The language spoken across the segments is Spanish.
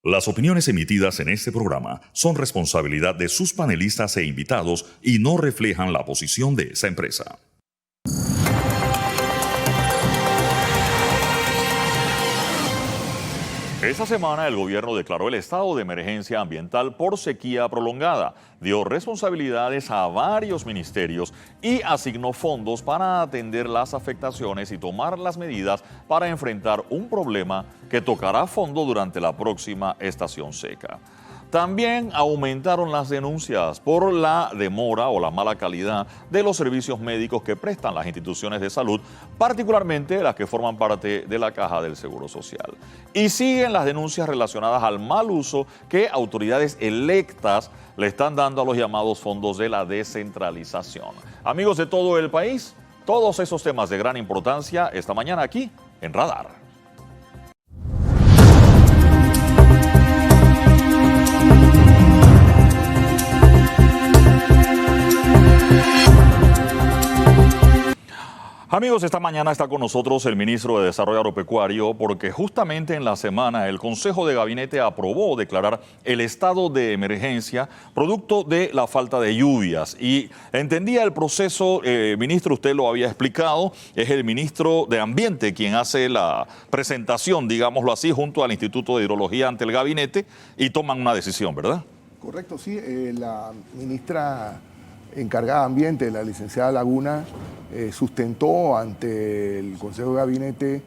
Las opiniones emitidas en este programa son responsabilidad de sus panelistas e invitados y no reflejan la posición de esa empresa. Esta semana el gobierno declaró el estado de emergencia ambiental por sequía prolongada, dio responsabilidades a varios ministerios y asignó fondos para atender las afectaciones y tomar las medidas para enfrentar un problema que tocará a fondo durante la próxima estación seca. También aumentaron las denuncias por la demora o la mala calidad de los servicios médicos que prestan las instituciones de salud, particularmente las que forman parte de la Caja del Seguro Social. Y siguen las denuncias relacionadas al mal uso que autoridades electas le están dando a los llamados fondos de la descentralización. Amigos de todo el país, todos esos temas de gran importancia esta mañana aquí en Radar. Amigos, esta mañana está con nosotros el ministro de Desarrollo Agropecuario porque justamente en la semana el Consejo de Gabinete aprobó declarar el estado de emergencia producto de la falta de lluvias. Y entendía el proceso, ministro, usted lo había explicado, es el ministro de Ambiente quien hace la presentación, digámoslo así, junto al Instituto de Hidrología ante el Gabinete y toman una decisión, ¿verdad? Correcto, sí. La ministra encargada de Ambiente, la licenciada Laguna, sustentó ante el Consejo de Gabinete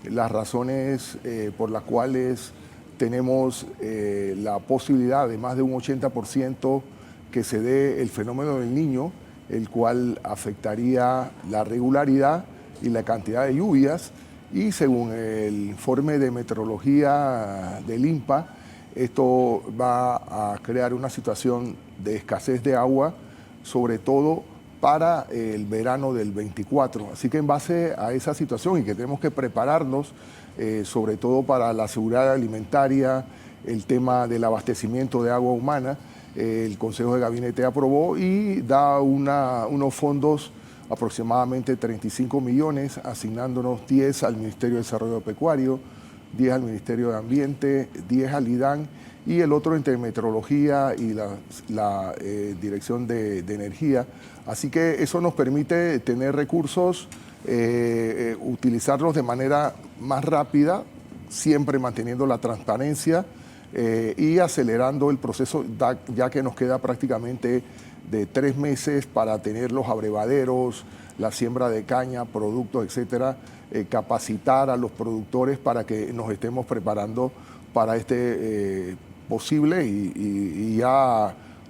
las razones por las cuales tenemos la posibilidad de más de un 80% que se dé el fenómeno del Niño, el cual afectaría la regularidad y la cantidad de lluvias. Y según el informe de meteorología del INPA, esto va a crear una situación de escasez de agua, sobre todo para el verano del 24. Así que en base a esa situación y que tenemos que prepararnos, sobre todo para la seguridad alimentaria, el tema del abastecimiento de agua humana, el Consejo de Gabinete aprobó y da unos fondos, aproximadamente 35 millones, asignándonos 10 al Ministerio de Desarrollo Agropecuario, 10 al Ministerio de Ambiente, 10 al IDAN, y el otro entre Meteorología y la Dirección de Energía. Así que eso nos permite tener recursos, utilizarlos de manera más rápida, siempre manteniendo la transparencia y acelerando el proceso, ya que nos queda prácticamente de 3 meses para tener los abrevaderos, la siembra de caña, productos, etcétera, capacitar a los productores para que nos estemos preparando para este posible y ya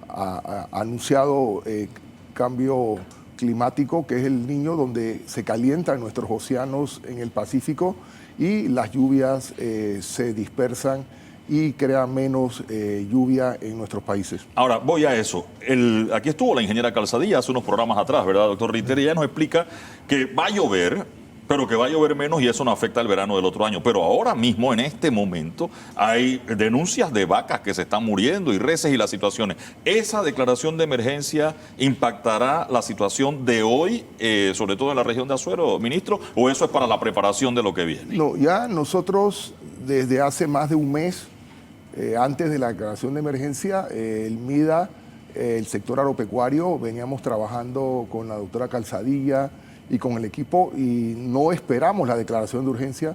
ha anunciado cambio climático, que es el Niño, donde se calientan nuestros océanos en el Pacífico y las lluvias se dispersan y crean menos lluvia en nuestros países. Ahora, voy a eso. Aquí estuvo la ingeniera Calzadilla hace unos programas atrás, ¿verdad, doctor Ritter? Y ella nos explica que va a llover, pero que va a llover menos y eso no afecta el verano del otro año. Pero ahora mismo, en este momento, hay denuncias de vacas que se están muriendo y reses y las situaciones. ¿Esa declaración de emergencia impactará la situación de hoy, sobre todo en la región de Azuero, ministro? ¿O eso es para la preparación de lo que viene? No, ya nosotros desde hace más de un mes, antes de la declaración de emergencia, el MIDA, el sector agropecuario, veníamos trabajando con la doctora Calzadilla y con el equipo y no esperamos la declaración de urgencia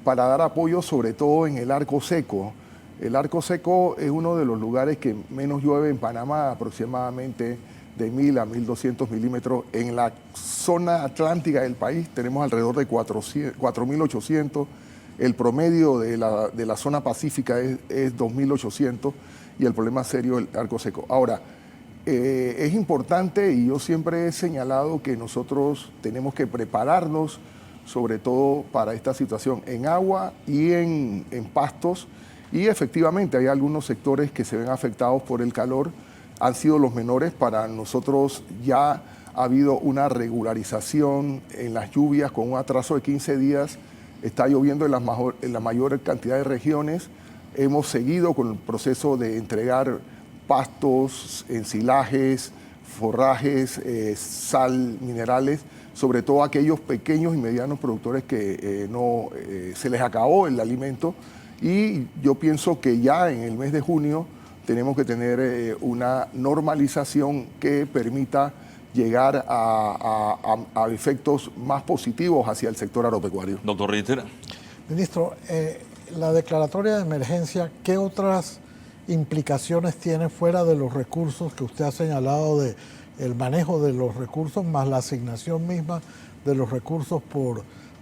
para dar apoyo sobre todo en el arco seco. El arco seco es uno de los lugares que menos llueve en Panamá, aproximadamente de 1.000 a 1.200 milímetros. En la zona atlántica del país tenemos alrededor de 4.800. El promedio de la zona pacífica es 2.800 y el problema serio es el arco seco. Ahora, es importante y yo siempre he señalado que nosotros tenemos que prepararnos sobre todo para esta situación en agua y en pastos, y efectivamente hay algunos sectores que se ven afectados por el calor, han sido los menores. Para nosotros ya ha habido una regularización en las lluvias con un atraso de 15 días, está lloviendo en la mayor cantidad de regiones, hemos seguido con el proceso de entregar pastos, ensilajes, forrajes, sal, minerales, sobre todo a aquellos pequeños y medianos productores que no se les acabó el alimento Y yo pienso que ya en el mes de junio tenemos que tener una normalización que permita llegar a efectos más positivos hacia el sector agropecuario. Doctor Ritter. Ministro, la declaratoria de emergencia, ¿qué otras implicaciones tiene fuera de los recursos que usted ha señalado de el manejo de los recursos más la asignación misma de los recursos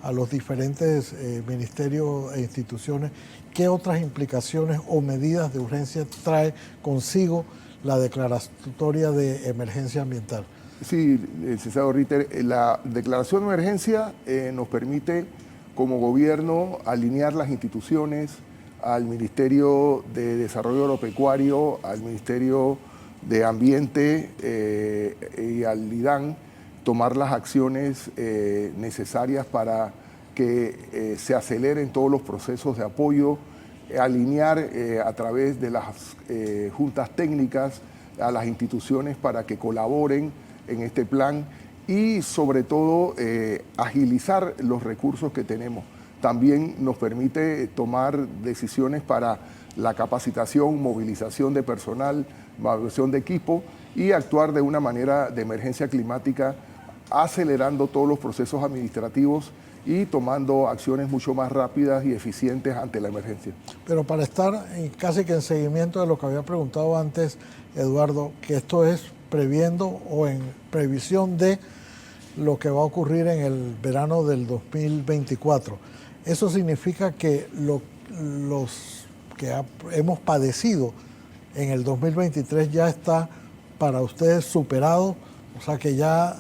a los diferentes ministerios e instituciones? ¿Qué otras implicaciones o medidas de urgencia trae consigo la declaratoria de emergencia ambiental? Sí, licenciado Ritter, la declaración de emergencia nos permite como gobierno alinear las instituciones al Ministerio de Desarrollo Agropecuario, al Ministerio de Ambiente y al IDAN, tomar las acciones necesarias para que se aceleren todos los procesos de apoyo, alinear a través de las juntas técnicas a las instituciones para que colaboren en este plan y sobre todo agilizar los recursos que tenemos. También nos permite tomar decisiones para la capacitación, movilización de personal, movilización de equipo y actuar de una manera de emergencia climática, acelerando todos los procesos administrativos y tomando acciones mucho más rápidas y eficientes ante la emergencia. Pero para estar casi que en seguimiento de lo que había preguntado antes, Eduardo, que esto es previendo o en previsión de lo que va a ocurrir en el verano del 2024. Eso significa que los que hemos padecido en el 2023 ya está para ustedes superado, o sea que ya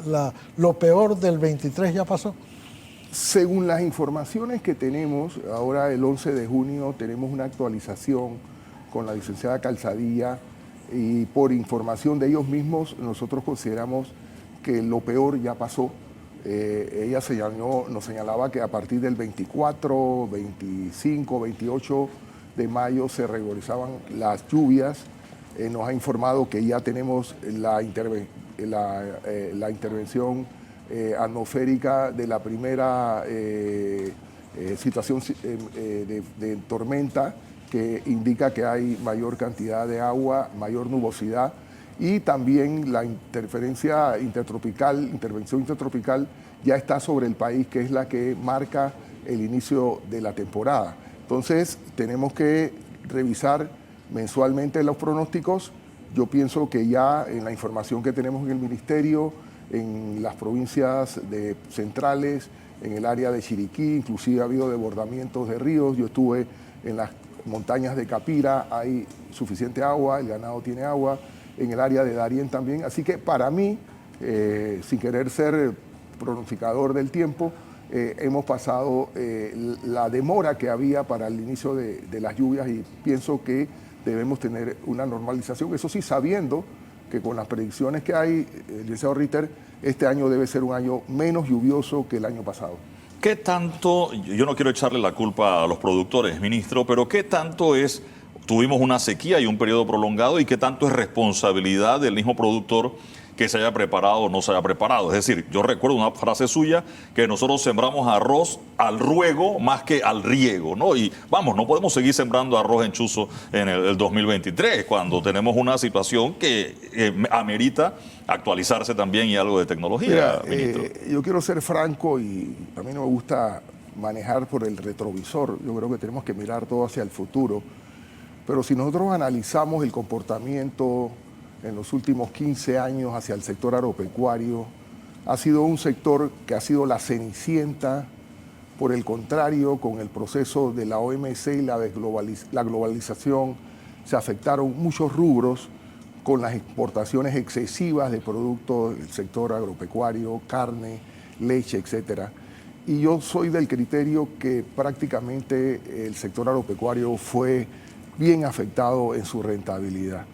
lo peor del 23 ya pasó. Según las informaciones que tenemos, ahora el 11 de junio tenemos una actualización con la licenciada Calzadilla y por información de ellos mismos nosotros consideramos que lo peor ya pasó. Ella nos señalaba que a partir del 24, 25, 28 de mayo se regularizan las lluvias. Nos ha informado que ya tenemos la intervención atmosférica de la primera situación de tormenta que indica que hay mayor cantidad de agua, mayor nubosidad y también la intervención intertropical ya está sobre el país, que es la que marca el inicio de la temporada. Entonces tenemos que revisar mensualmente los pronósticos. Yo pienso que ya en la información que tenemos en el ministerio, en las provincias centrales, en el área de Chiriquí, inclusive ha habido desbordamientos de ríos. Yo estuve en las montañas de Capira, hay suficiente agua, el ganado tiene agua, en el área de Darién también. Así que para mí, sin querer ser pronosticador del tiempo, hemos pasado la demora que había para el inicio de las lluvias y pienso que debemos tener una normalización, eso sí, sabiendo que con las predicciones que hay, licenciado Ritter, este año debe ser un año menos lluvioso que el año pasado. ¿Qué tanto, yo no quiero echarle la culpa a los productores, ministro, pero qué tanto tuvimos una sequía y un periodo prolongado y qué tanto es responsabilidad del mismo productor que se haya preparado o no se haya preparado? Es decir, yo recuerdo una frase suya que nosotros sembramos arroz al ruego más que al riego, ¿no? Y vamos, no podemos seguir sembrando arroz en chuzo en el 2023 cuando tenemos una situación que amerita actualizarse también y algo de tecnología, ministro. Yo quiero ser franco y a mí no me gusta manejar por el retrovisor. Yo creo que tenemos que mirar todo hacia el futuro. Pero si nosotros analizamos el comportamiento en los últimos 15 años hacia el sector agropecuario, ha sido un sector que ha sido la cenicienta. Por el contrario, con el proceso de la OMC y la globalización, se afectaron muchos rubros con las exportaciones excesivas de productos del sector agropecuario, carne, leche, etc. Y yo soy del criterio que prácticamente el sector agropecuario fue bien afectado en su rentabilidad.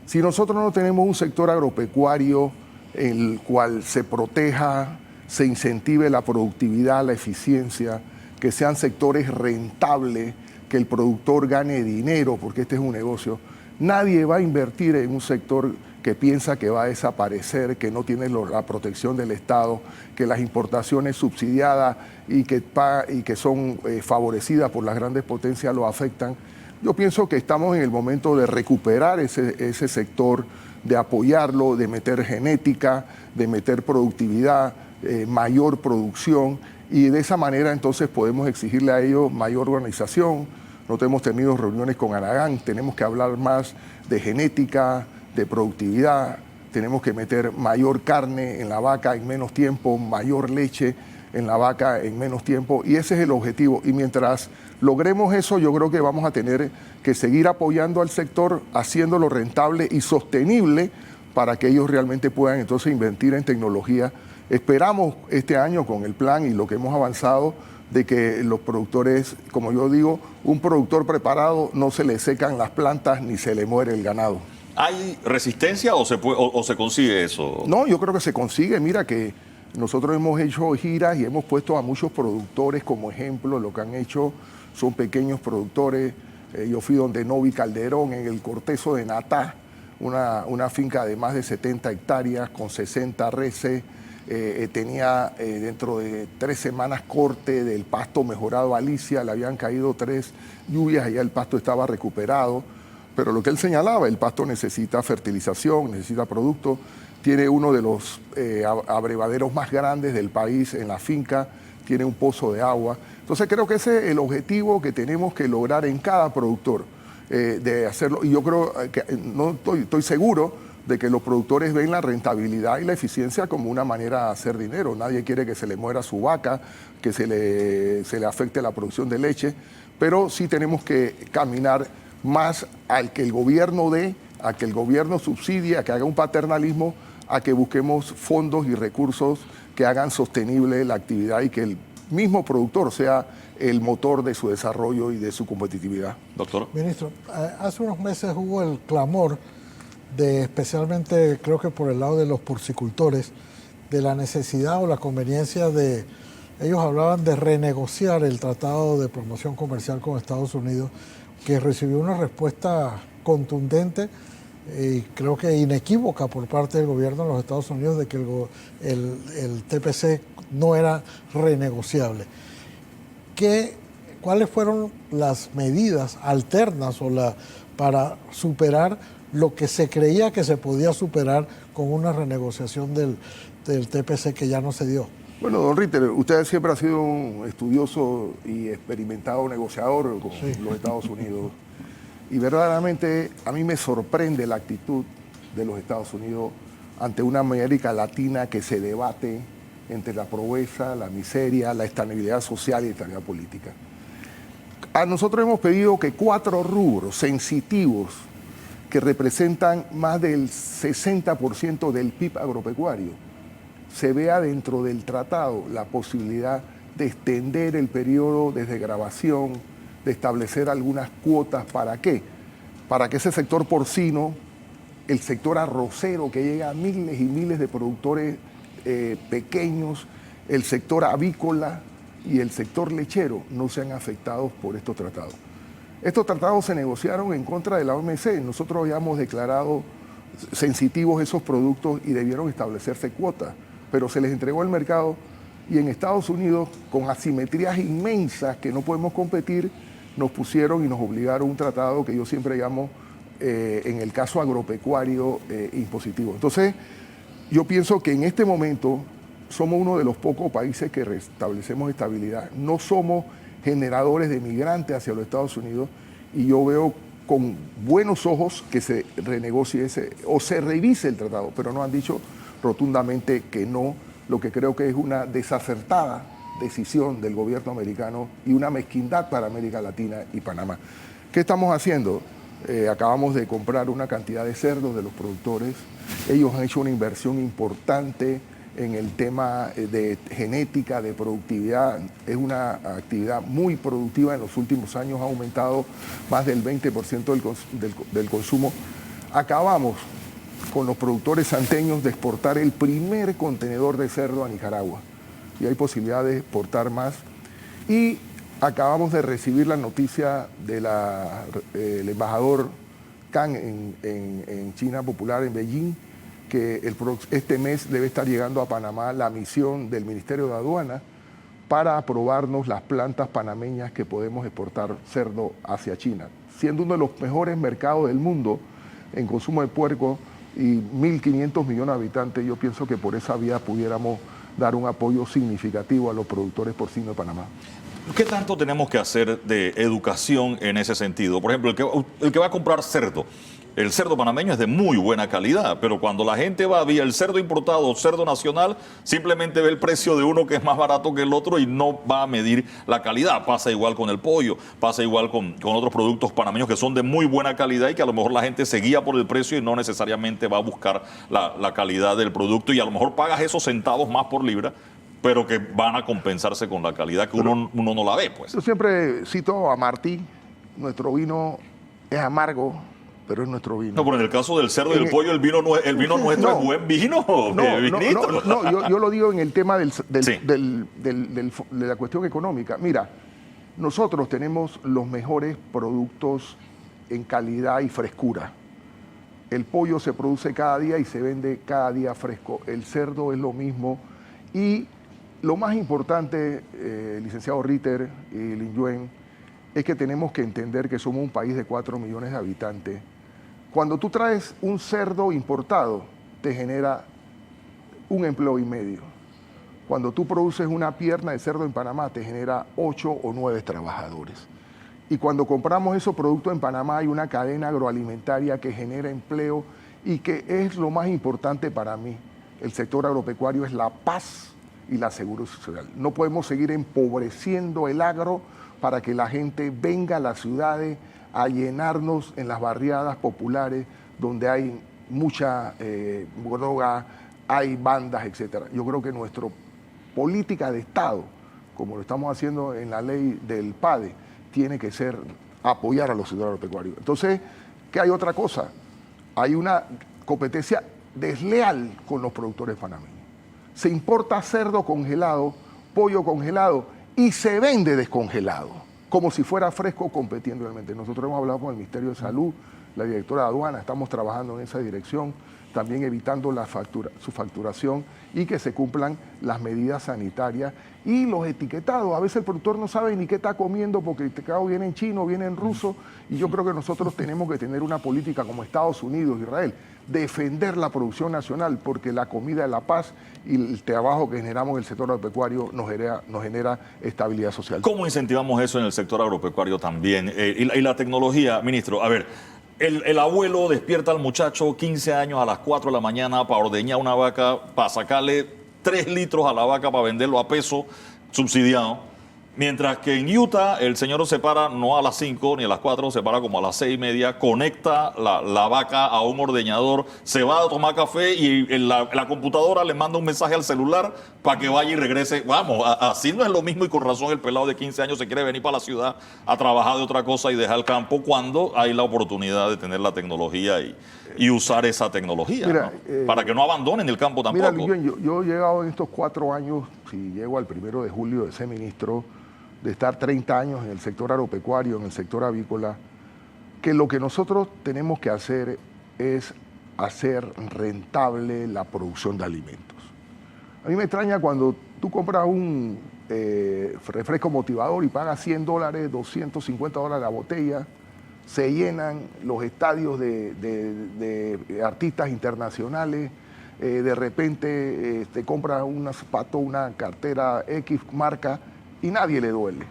Si nosotros no tenemos un sector agropecuario en el cual se proteja, se incentive la productividad, la eficiencia, que sean sectores rentables, que el productor gane dinero, porque este es un negocio, nadie va a invertir en un sector que piensa que va a desaparecer, que no tiene la protección del Estado, que las importaciones subsidiadas y que son favorecidas por las grandes potencias lo afectan. Yo pienso que estamos en el momento de recuperar ese sector, de apoyarlo, de meter genética, de meter productividad, mayor producción, y de esa manera entonces podemos exigirle a ellos mayor organización. Nosotros hemos tenido reuniones con Aragán, tenemos que hablar más de genética, de productividad, tenemos que meter mayor carne en la vaca en menos tiempo, mayor leche en la vaca en menos tiempo, y ese es el objetivo. Y mientras logremos eso, yo creo que vamos a tener que seguir apoyando al sector, haciéndolo rentable y sostenible para que ellos realmente puedan entonces invertir en tecnología. Esperamos este año con el plan y lo que hemos avanzado de que los productores, como yo digo, un productor preparado no se le secan las plantas ni se le muere el ganado. ¿Hay resistencia o se consigue eso? No, yo creo que se consigue. Mira que nosotros hemos hecho giras y hemos puesto a muchos productores como ejemplo. Lo que han hecho son pequeños productores. Yo fui donde Novi Calderón, en el Cortezo de Natá, una finca de más de 70 hectáreas con 60 reses. Tenía dentro de 3 semanas corte del pasto mejorado a Alicia, le habían caído 3 lluvias y ya el pasto estaba recuperado, pero lo que él señalaba, el pasto necesita fertilización, necesita producto, tiene uno de los abrevaderos más grandes del país en la finca, tiene un pozo de agua, entonces creo que ese es el objetivo que tenemos que lograr en cada productor, de hacerlo, y yo creo que estoy seguro de que los productores ven la rentabilidad y la eficiencia como una manera de hacer dinero. Nadie quiere que se le muera su vaca, que se le afecte la producción de leche, pero sí tenemos que caminar más al que el gobierno dé, a que el gobierno subsidie, a que haga un paternalismo, a que busquemos fondos y recursos que hagan sostenible la actividad y que el mismo productor sea el motor de su desarrollo y de su competitividad. Doctor. Ministro, hace unos meses hubo el clamor especialmente creo que por el lado de los porcicultores, de la necesidad o la conveniencia de, ellos hablaban de renegociar el Tratado de Promoción Comercial con Estados Unidos, que recibió una respuesta contundente y creo que inequívoca por parte del gobierno de los Estados Unidos de que el TPC no era renegociable. ¿Cuáles fueron las medidas alternas para superar lo que se creía que se podía superar con una renegociación del TPC que ya no se dio? Bueno, don Ritter, usted siempre ha sido un estudioso y experimentado negociador con los Estados Unidos. Y verdaderamente a mí me sorprende la actitud de los Estados Unidos ante una América Latina que se debate entre la pobreza, la miseria, la estabilidad social y la estabilidad política. A nosotros hemos pedido que 4 rubros sensitivos que representan más del 60% del PIB agropecuario, se vea dentro del tratado la posibilidad de extender el periodo de desgravación, de establecer algunas cuotas. ¿Para qué? Para que ese sector porcino, el sector arrocero que llega a miles y miles de productores pequeños, el sector avícola y el sector lechero no sean afectados por estos tratados. Estos tratados se negociaron en contra de la OMC. Nosotros habíamos declarado sensitivos esos productos y debieron establecerse cuotas, pero se les entregó al mercado y en Estados Unidos, con asimetrías inmensas que no podemos competir, nos pusieron y nos obligaron a un tratado que yo siempre llamo, en el caso agropecuario, impositivo. Entonces, yo pienso que en este momento somos uno de los pocos países que restablecemos estabilidad. No somos generadores de migrantes hacia los Estados Unidos y yo veo con buenos ojos que se renegocie o se revise el tratado, pero no han dicho rotundamente que no, lo que creo que es una desacertada decisión del gobierno americano y una mezquindad para América Latina y Panamá. ¿Qué estamos haciendo? Acabamos de comprar una cantidad de cerdos de los productores, ellos han hecho una inversión importante en el tema de genética, de productividad. Es una actividad muy productiva, en los últimos años ha aumentado más del 20% del consumo. Acabamos con los productores santeños de exportar el primer contenedor de cerdo a Nicaragua y hay posibilidad de exportar más. Y acabamos de recibir la noticia del embajador Haikan en China Popular, en Beijing, que este mes debe estar llegando a Panamá la misión del Ministerio de Aduana para aprobarnos las plantas panameñas que podemos exportar cerdo hacia China. Siendo uno de los mejores mercados del mundo en consumo de puerco y 1.500 millones de habitantes, yo pienso que por esa vía pudiéramos dar un apoyo significativo a los productores porcinos de Panamá. ¿Qué tanto tenemos que hacer de educación en ese sentido? Por ejemplo, el que va a comprar cerdo. El cerdo panameño es de muy buena calidad, pero cuando la gente va vía el cerdo importado o cerdo nacional, simplemente ve el precio de uno que es más barato que el otro y no va a medir la calidad. Pasa igual con el pollo, pasa igual con otros productos panameños que son de muy buena calidad y que a lo mejor la gente se guía por el precio y no necesariamente va a buscar la calidad del producto y a lo mejor pagas esos centavos más por libra, pero que van a compensarse con la calidad que uno no la ve, pues. Yo siempre cito a Martí, nuestro vino es amargo, pero es nuestro vino. No, pero en el caso del cerdo y el pollo, el vino nuestro es buen vino. Yo lo digo en el tema de la cuestión económica. Mira, nosotros tenemos los mejores productos en calidad y frescura. El pollo se produce cada día y se vende cada día fresco. El cerdo es lo mismo. Y lo más importante, licenciado Ritter y Lin Yuen, es que tenemos que entender que somos un país de 4 millones de habitantes. Cuando tú traes un cerdo importado, te genera un empleo y medio. Cuando tú produces una pierna de cerdo en Panamá, te genera 8 o 9 trabajadores. Y cuando compramos esos productos en Panamá, hay una cadena agroalimentaria que genera empleo y que es lo más importante para mí. El sector agropecuario es la paz y la seguridad social. No podemos seguir empobreciendo el agro para que la gente venga a las ciudades a llenarnos en las barriadas populares donde hay mucha droga, hay bandas, etc. Yo creo que nuestra política de Estado, como lo estamos haciendo en la ley del PADE, tiene que ser apoyar a los sectores agropecuarios. Entonces, ¿qué hay otra cosa? Hay una competencia desleal con los productores panameños. Se importa cerdo congelado, pollo congelado y se vende descongelado, como si fuera fresco competiendo realmente. Nosotros hemos hablado con el Ministerio de Salud, la directora de aduana, estamos trabajando en esa dirección, también evitando su facturación y que se cumplan las medidas sanitarias y los etiquetados. A veces el productor no sabe ni qué está comiendo porque el etiquetado viene en chino, viene en ruso, y yo creo que nosotros tenemos que tener una política como Estados Unidos, Israel, defender la producción nacional, porque la comida es la paz y el trabajo que generamos en el sector agropecuario nos genera estabilidad social. ¿Cómo incentivamos eso en el sector agropecuario también? Y la tecnología, ministro, a ver, el abuelo despierta al muchacho 15 años a las 4 de la mañana para ordeñar una vaca, para sacarle 3 litros a la vaca para venderlo a peso subsidiado. Mientras que en Utah el señor se para no a las 5 ni a las 4, se para como a las 6:30, conecta la vaca a un ordeñador, se va a tomar café y la computadora le manda un mensaje al celular para que vaya y regrese. Vamos, así no es lo mismo y con razón el pelado de 15 años se quiere venir para la ciudad a trabajar de otra cosa y dejar el campo cuando hay la oportunidad de tener la tecnología y usar esa tecnología, mira, ¿no? Para que no abandonen el campo tampoco. Mira, yo he llegado en estos 4 años, si llego al 1 de julio de ser ministro, de estar 30 años en el sector agropecuario, en el sector avícola, que lo que nosotros tenemos que hacer es hacer rentable la producción de alimentos. A mí me extraña cuando tú compras un refresco motivador y pagas $100, $250 la botella, se llenan los estadios de artistas internacionales, de repente te compras un zapato, una cartera X marca, y nadie le duele.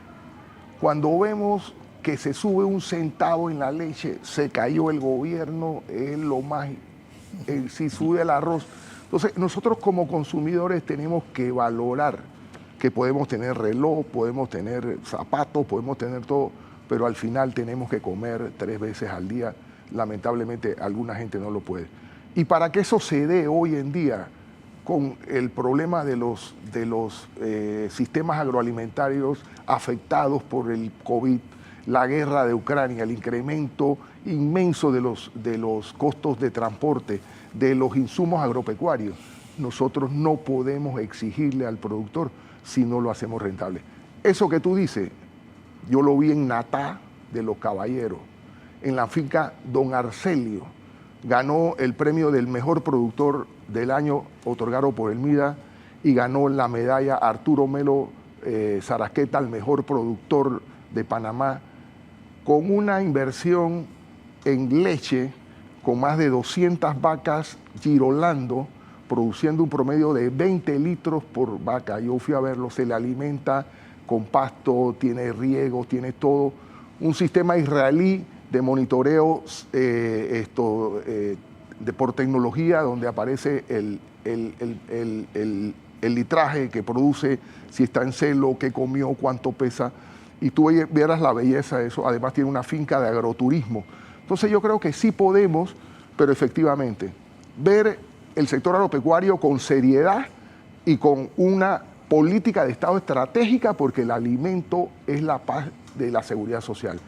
Cuando vemos que se sube un centavo en la leche, se cayó el gobierno, es lo más, si sube el arroz. Entonces, nosotros como consumidores tenemos que valorar que podemos tener reloj, podemos tener zapatos, podemos tener todo, pero al final tenemos que comer 3 veces al día. Lamentablemente, alguna gente no lo puede. Y para que eso se dé hoy en día, con el problema de los sistemas agroalimentarios afectados por el COVID, la guerra de Ucrania, el incremento inmenso de los costos de transporte, de los insumos agropecuarios, nosotros no podemos exigirle al productor si no lo hacemos rentable. Eso que tú dices, yo lo vi en Natá de los Caballeros. en la finca Don Arcelio. Ganó el premio del mejor productor del año otorgado por el MIDA y ganó la medalla Arturo Melo Sarasqueta, el mejor productor de Panamá, con una inversión en leche con más de 200 vacas girolando, produciendo un promedio de 20 litros por vaca. Yo fui a verlo, se le alimenta con pasto, tiene riego, tiene todo. Un sistema israelí de monitoreo por tecnología, donde aparece el litraje que produce, si está en celo, qué comió, cuánto pesa, y tú vieras la belleza de eso. Además tiene una finca de agroturismo. Entonces yo creo que sí podemos, pero efectivamente, ver el sector agropecuario con seriedad y con una política de Estado estratégica, porque el alimento es la paz de la seguridad social,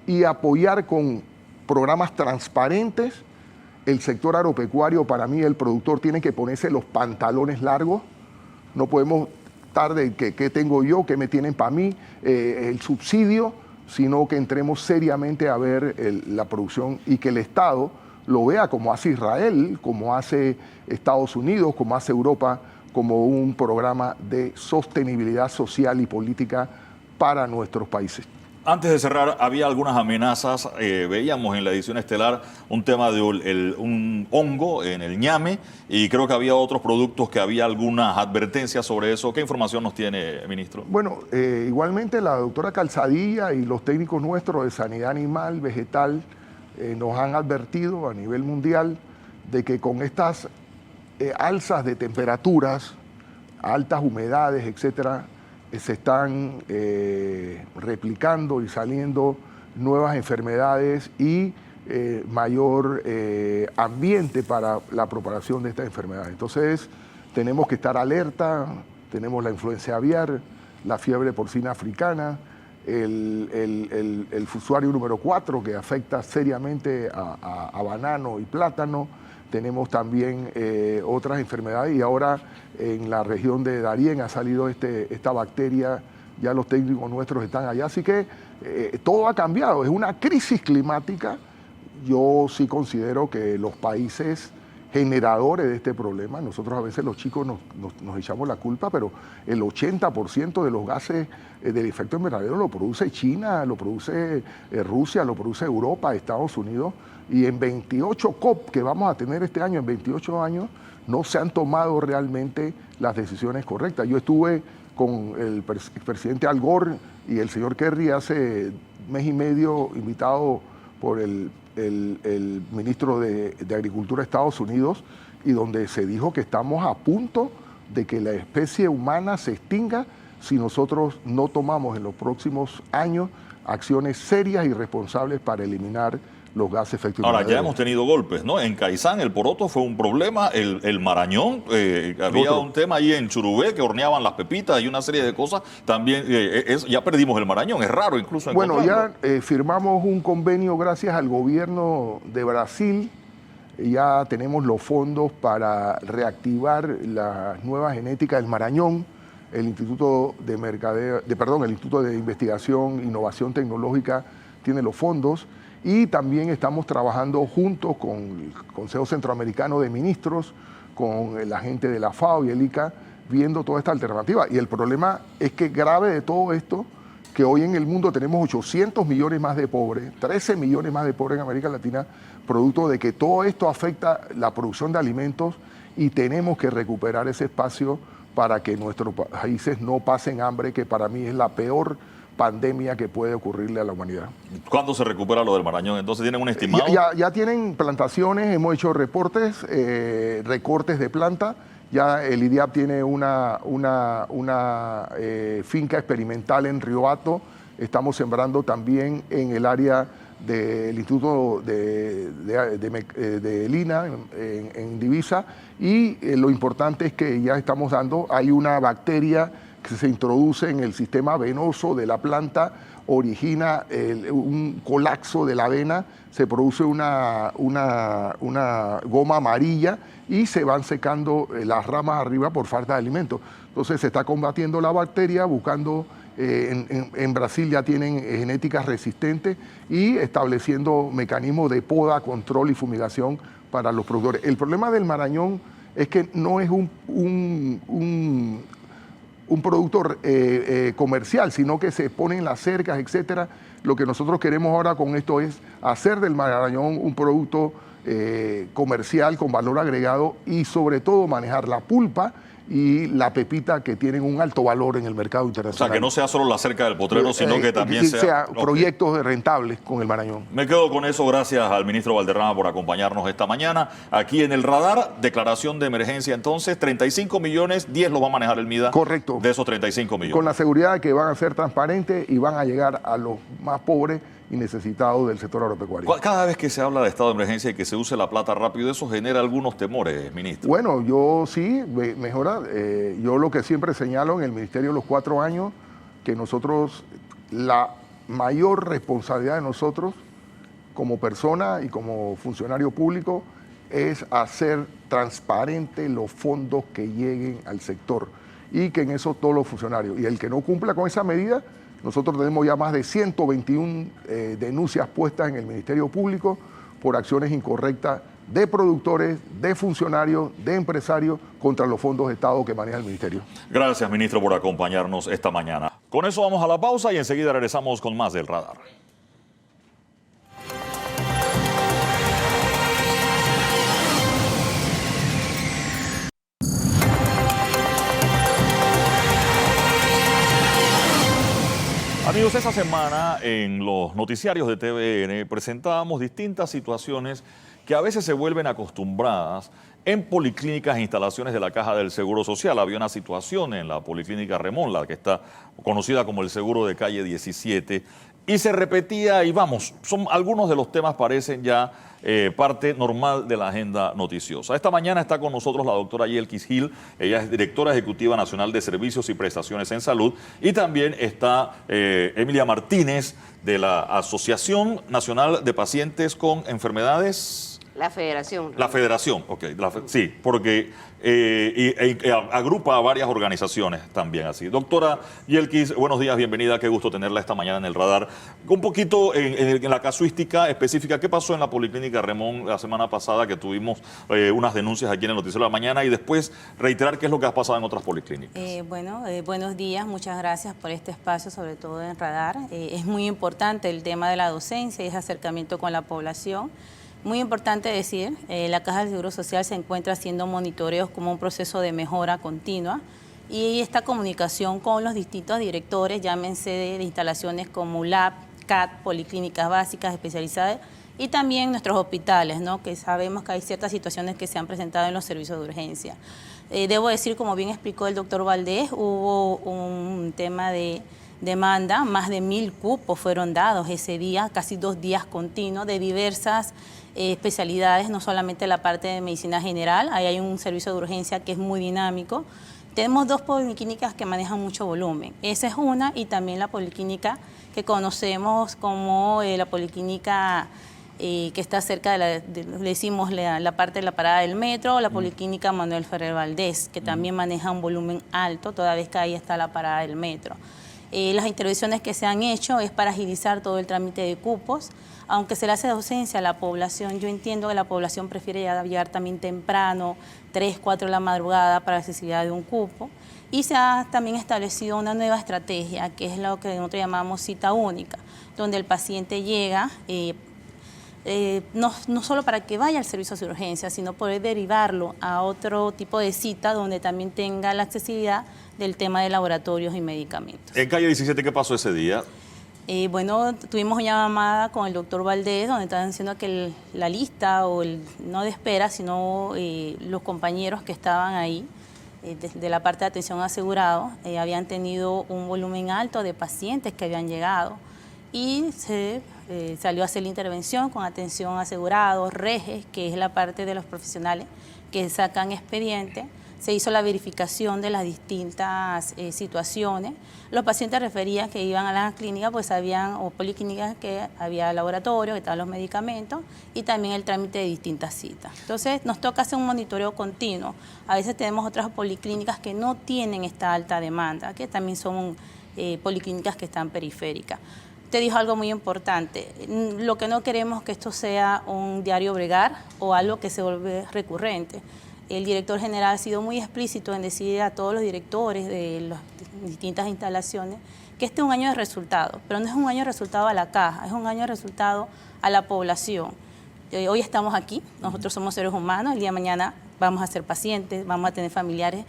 y apoyar con programas transparentes el sector agropecuario. Para mí el productor tiene que ponerse los pantalones largos, no podemos estar de qué tengo yo, qué me tienen para mí, el subsidio, sino que entremos seriamente a ver la producción y que el Estado lo vea como hace Israel, como hace Estados Unidos, como hace Europa, como un programa de sostenibilidad social y política para nuestros países. Antes de cerrar, había algunas amenazas. Veíamos en la edición estelar un tema de un hongo en el ñame, y creo que había otros productos que había algunas advertencias sobre eso. ¿Qué información nos tiene, ministro? Bueno, igualmente la doctora Calzadilla y los técnicos nuestros de sanidad animal, vegetal, nos han advertido a nivel mundial de que con estas alzas de temperaturas, altas humedades, etcétera, se están replicando y saliendo nuevas enfermedades y mayor ambiente para la propagación de estas enfermedades. Entonces tenemos que estar alerta. Tenemos la influenza aviar, la fiebre porcina africana, el fusuario número 4 que afecta seriamente a banano y plátano. Tenemos también otras enfermedades, y ahora en la región de Darién ha salido esta bacteria, ya los técnicos nuestros están allá, así que todo ha cambiado, es una crisis climática. Yo sí considero que los países generadores de este problema, nosotros a veces los chicos nos echamos la culpa, pero el 80% de los gases del efecto invernadero lo produce China, lo produce Rusia, lo produce Europa, Estados Unidos, y en 28 COP que vamos a tener este año, en 28 años, no se han tomado realmente las decisiones correctas. Yo estuve con el presidente Al Gore y el señor Kerry hace mes y medio, invitado por el ministro de Agricultura de Estados Unidos, y donde se dijo que estamos a punto de que la especie humana se extinga si nosotros no tomamos en los próximos años acciones serias y responsables para eliminar los gases de efecto invernadero. Ahora, ya hemos tenido golpes, ¿no? En Caizán el poroto fue un problema, el Marañón, había un tema ahí en Churubé que horneaban las pepitas y una serie de cosas. También ya perdimos el Marañón, es raro incluso encontrarlo. Bueno, ya firmamos un convenio gracias al gobierno de Brasil. Ya tenemos los fondos para reactivar la nueva genética del Marañón. El Instituto el Instituto de Investigación e Innovación Tecnológica tiene los fondos. Y también estamos trabajando juntos con el Consejo Centroamericano de Ministros, con la gente de la FAO y el ICA, viendo toda esta alternativa. Y el problema es que grave de todo esto, que hoy en el mundo tenemos 800 millones más de pobres, 13 millones más de pobres en América Latina, producto de que todo esto afecta la producción de alimentos, y tenemos que recuperar ese espacio para que nuestros países no pasen hambre, que para mí es la peor pandemia que puede ocurrirle a la humanidad. ¿Cuándo se recupera lo del Marañón? Entonces, ¿tienen un estimado? Ya tienen plantaciones, hemos hecho recortes de planta. Ya el IDIAP tiene una finca experimental en Río Hato. Estamos sembrando también en el área del Instituto de Lina, en Divisa. Y lo importante es que ya estamos hay una bacteria que se introduce en el sistema venoso de la planta, origina un colapso de la vena, se produce una goma amarilla y se van secando las ramas arriba por falta de alimento. Entonces se está combatiendo la bacteria, buscando En Brasil ya tienen genéticas resistentes y estableciendo mecanismos de poda, control y fumigación para los productores. El problema del marañón es que no es un producto comercial, sino que se ponen las cercas, etcétera. Lo que nosotros queremos ahora con esto es hacer del marañón un producto comercial con valor agregado y sobre todo manejar la pulpa y la pepita, que tienen un alto valor en el mercado O internacional. sea, que no sea solo la cerca del potrero, sino que también sea Ok. proyectos rentables con el marañón. Me quedo con eso, gracias al ministro Valderrama por acompañarnos esta mañana. Aquí en el radar, declaración de emergencia entonces, 35 millones, 10 los va a manejar el MIDA. Correcto. De esos 35 millones. Con la seguridad de que van a ser transparentes y van a llegar a los más pobres y necesitados del sector agropecuario. Cada vez que se habla de estado de emergencia y que se use la plata rápido, eso genera algunos temores, ministro. Bueno, yo sí, mejora. Yo lo que siempre señalo en el Ministerio de los 4 años, que nosotros, la mayor responsabilidad de nosotros como persona y como funcionario público es hacer transparente los fondos que lleguen al sector y que en eso todos los funcionarios. Y el que no cumpla con esa medida, nosotros tenemos ya más de 121 denuncias puestas en el Ministerio Público por acciones incorrectas de productores, de funcionarios, de empresarios contra los fondos de Estado que maneja el Ministerio. Gracias, ministro, por acompañarnos esta mañana. Con eso vamos a la pausa y enseguida regresamos con más del radar. Amigos, esta semana en los noticiarios de TVN presentábamos distintas situaciones que a veces se vuelven acostumbradas en policlínicas e instalaciones de la Caja del Seguro Social. Había una situación en la Policlínica Remón, la que está conocida como el Seguro de Calle 17, y se repetía, y vamos, algunos de los temas parecen ya parte normal de la agenda noticiosa. Esta mañana está con nosotros la doctora Yelkis Gil, ella es directora ejecutiva nacional de Servicios y Prestaciones en Salud, y también está Emilia Martínez de la Asociación Nacional de Pacientes con Enfermedades... La Federación. La Federación, ok, sí, porque agrupa a varias organizaciones también así. Doctora Yelkis, buenos días, bienvenida, qué gusto tenerla esta mañana en el radar. Un poquito en la casuística específica, ¿qué pasó en la Policlínica Remón la semana pasada que tuvimos unas denuncias aquí en el Noticiero de la Mañana y después reiterar qué es lo que ha pasado en otras policlínicas? Buenos días, muchas gracias por este espacio, sobre todo en radar. Es muy importante el tema de la docencia y ese acercamiento con la población. Muy importante decir, la Caja del Seguro Social se encuentra haciendo monitoreos como un proceso de mejora continua y esta comunicación con los distintos directores, llámense de instalaciones como LAB, CAT, policlínicas básicas especializadas y también nuestros hospitales, ¿no? Que sabemos que hay ciertas situaciones que se han presentado en los servicios de urgencia. Debo decir, como bien explicó el doctor Valdés, hubo un tema de demanda, más de 1000 cupos fueron dados ese día, casi 2 días continuos de diversas especialidades, no solamente la parte de medicina general, ahí hay un servicio de urgencia que es muy dinámico. Tenemos 2 policlínicas que manejan mucho volumen, esa es una, y también la policlínica que conocemos como la policlínica que está cerca le decimos la parte de la parada del metro, la policlínica Manuel Ferrer Valdés, que también maneja un volumen alto, toda vez que ahí está la parada del metro. Las intervenciones que se han hecho es para agilizar todo el trámite de cupos. Aunque se le hace docencia a la población, yo entiendo que la población prefiere llegar también temprano, 3, 4 de la madrugada para la accesibilidad de un cupo. Y se ha también establecido una nueva estrategia, que es lo que nosotros llamamos cita única, donde el paciente llega, no solo para que vaya al servicio de urgencia, sino poder derivarlo a otro tipo de cita donde también tenga la accesibilidad del tema de laboratorios y medicamentos. En calle 17, ¿qué pasó ese día? Tuvimos una llamada con el doctor Valdés, donde estaban diciendo que la lista, no de espera, sino los compañeros que estaban ahí, de la parte de atención asegurado, habían tenido un volumen alto de pacientes que habían llegado y se salió a hacer la intervención con atención asegurado, reges, que es la parte de los profesionales que sacan expediente. Se hizo la verificación de las distintas situaciones. Los pacientes referían que iban a las clínicas, pues o policlínicas, que había laboratorio, que estaban los medicamentos y también el trámite de distintas citas. Entonces nos toca hacer un monitoreo continuo. A veces tenemos otras policlínicas que no tienen esta alta demanda, que también son policlínicas que están periféricas. Usted dijo algo muy importante. Lo que no queremos es que esto sea un diario bregar o algo que se vuelve recurrente. El director general ha sido muy explícito en decir a todos los directores de las distintas instalaciones que este es un año de resultado, pero no es un año de resultado a la caja, es un año de resultado a la población. Hoy estamos aquí, nosotros somos seres humanos, el día de mañana vamos a ser pacientes, vamos a tener familiares,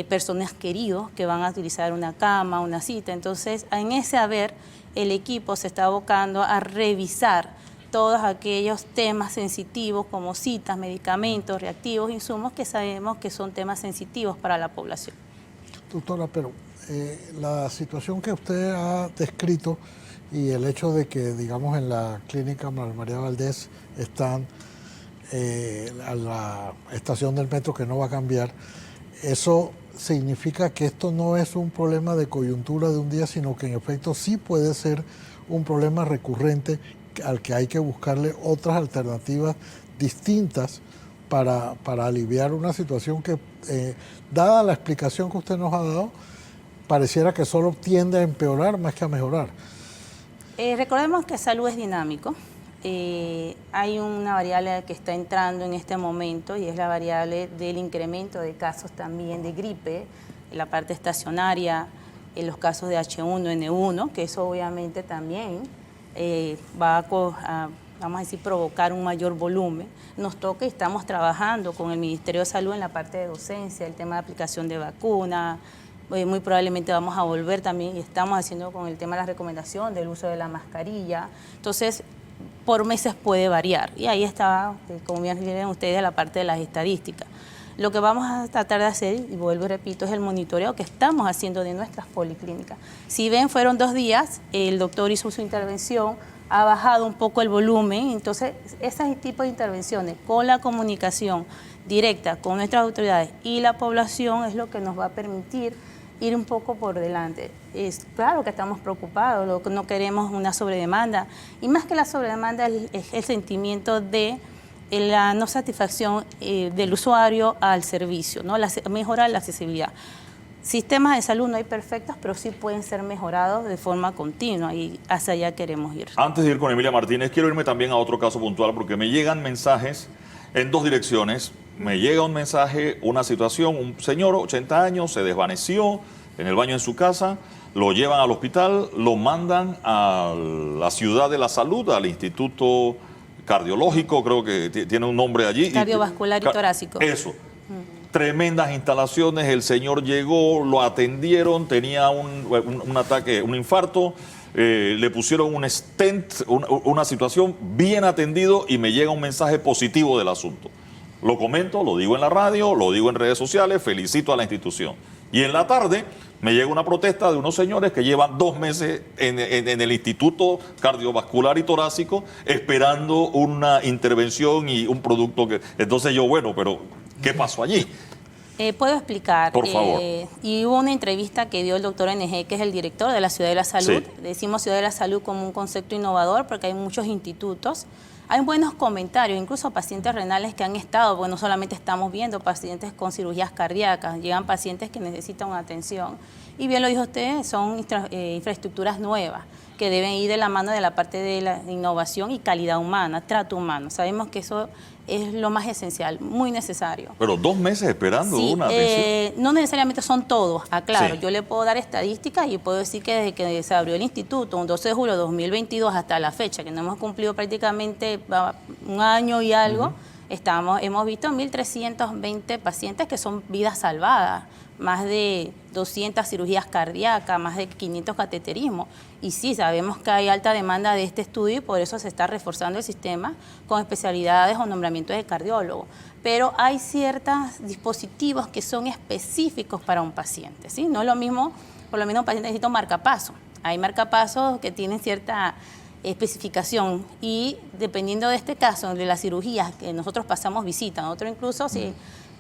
personas queridos que van a utilizar una cama, una cita. Entonces, en ese haber, el equipo se está abocando a revisar todos aquellos temas sensitivos como citas, medicamentos, reactivos, insumos que sabemos que son temas sensitivos para la población. Doctora, pero la situación que usted ha descrito y el hecho de que, digamos, en la clínica María Valdés están a la estación del metro que no va a cambiar, eso significa que esto no es un problema de coyuntura de un día, sino que en efecto sí puede ser un problema recurrente al que hay que buscarle otras alternativas distintas para aliviar una situación que, dada la explicación que usted nos ha dado, pareciera que solo tiende a empeorar más que a mejorar. Recordemos que salud es dinámico. Hay una variable que está entrando en este momento y es la variable del incremento de casos también de gripe, en la parte estacionaria, en los casos de H1N1, que eso obviamente también va a, vamos a decir, provocar un mayor volumen. Nos toca y estamos trabajando con el Ministerio de Salud en la parte de docencia, el tema de aplicación de vacunas. Muy probablemente vamos a volver también y estamos haciendo con el tema de la recomendación del uso de la mascarilla. Entonces, por meses puede variar. Y ahí está, como bien ven ustedes, la parte de las estadísticas. Lo que vamos a tratar de hacer, y vuelvo y repito, es el monitoreo que estamos haciendo de nuestras policlínicas. Si ven, fueron 2 días, el doctor hizo su intervención, ha bajado un poco el volumen, entonces ese tipo de intervenciones con la comunicación directa con nuestras autoridades y la población es lo que nos va a permitir ir un poco por delante. Es claro que estamos preocupados, no queremos una sobredemanda, y más que la sobredemanda es el sentimiento de la no satisfacción del usuario al servicio, ¿no? Mejorar la accesibilidad. Sistemas de salud no hay perfectos, pero sí pueden ser mejorados de forma continua y hacia allá queremos ir. Antes de ir con Emilia Martínez, quiero irme también a otro caso puntual porque me llegan mensajes en 2 direcciones. Me llega un mensaje, una situación, un señor, 80 años, se desvaneció en el baño de su casa, lo llevan al hospital, lo mandan a la ciudad de la salud, al Instituto Cardiológico, creo que tiene un nombre allí. Cardiovascular y torácico. Eso. Tremendas instalaciones, el señor llegó, lo atendieron, tenía un ataque, un infarto, le pusieron un stent, una situación bien atendido y me llega un mensaje positivo del asunto. Lo comento, lo digo en la radio, lo digo en redes sociales, felicito a la institución. Y en la tarde me llega una protesta de unos señores que llevan 2 meses en el Instituto Cardiovascular y Torácico esperando una intervención y un producto que... Entonces yo, bueno, pero ¿qué pasó allí? Puedo explicar. Por favor. Y hubo una entrevista que dio el doctor NG, que es el director de la Ciudad de la Salud. Sí. Decimos Ciudad de la Salud como un concepto innovador porque hay muchos institutos. Hay buenos comentarios, incluso pacientes renales que han estado, porque no solamente estamos viendo pacientes con cirugías cardíacas, llegan pacientes que necesitan una atención. Y bien lo dijo usted, son infraestructuras nuevas que deben ir de la mano de la parte de la innovación y calidad humana, trato humano. Sabemos que eso es lo más esencial, muy necesario. Pero 2 meses esperando una atención. No necesariamente son todos, aclaro. Sí. Yo le puedo dar estadísticas y puedo decir que desde que se abrió el instituto, un 12 de julio de 2022 hasta la fecha, que no hemos cumplido prácticamente 1 año y algo, hemos visto 1.320 pacientes que son vidas salvadas, más de 200 cirugías cardíacas, más de 500 cateterismos. Y sí, sabemos que hay alta demanda de este estudio y por eso se está reforzando el sistema con especialidades o nombramientos de cardiólogo. Pero hay ciertos dispositivos que son específicos para un paciente, ¿sí? No es lo mismo, por lo menos un paciente necesita un marcapaso. Hay marcapasos que tienen cierta especificación y dependiendo de este caso, de las cirugías que nosotros pasamos visita, nosotros incluso si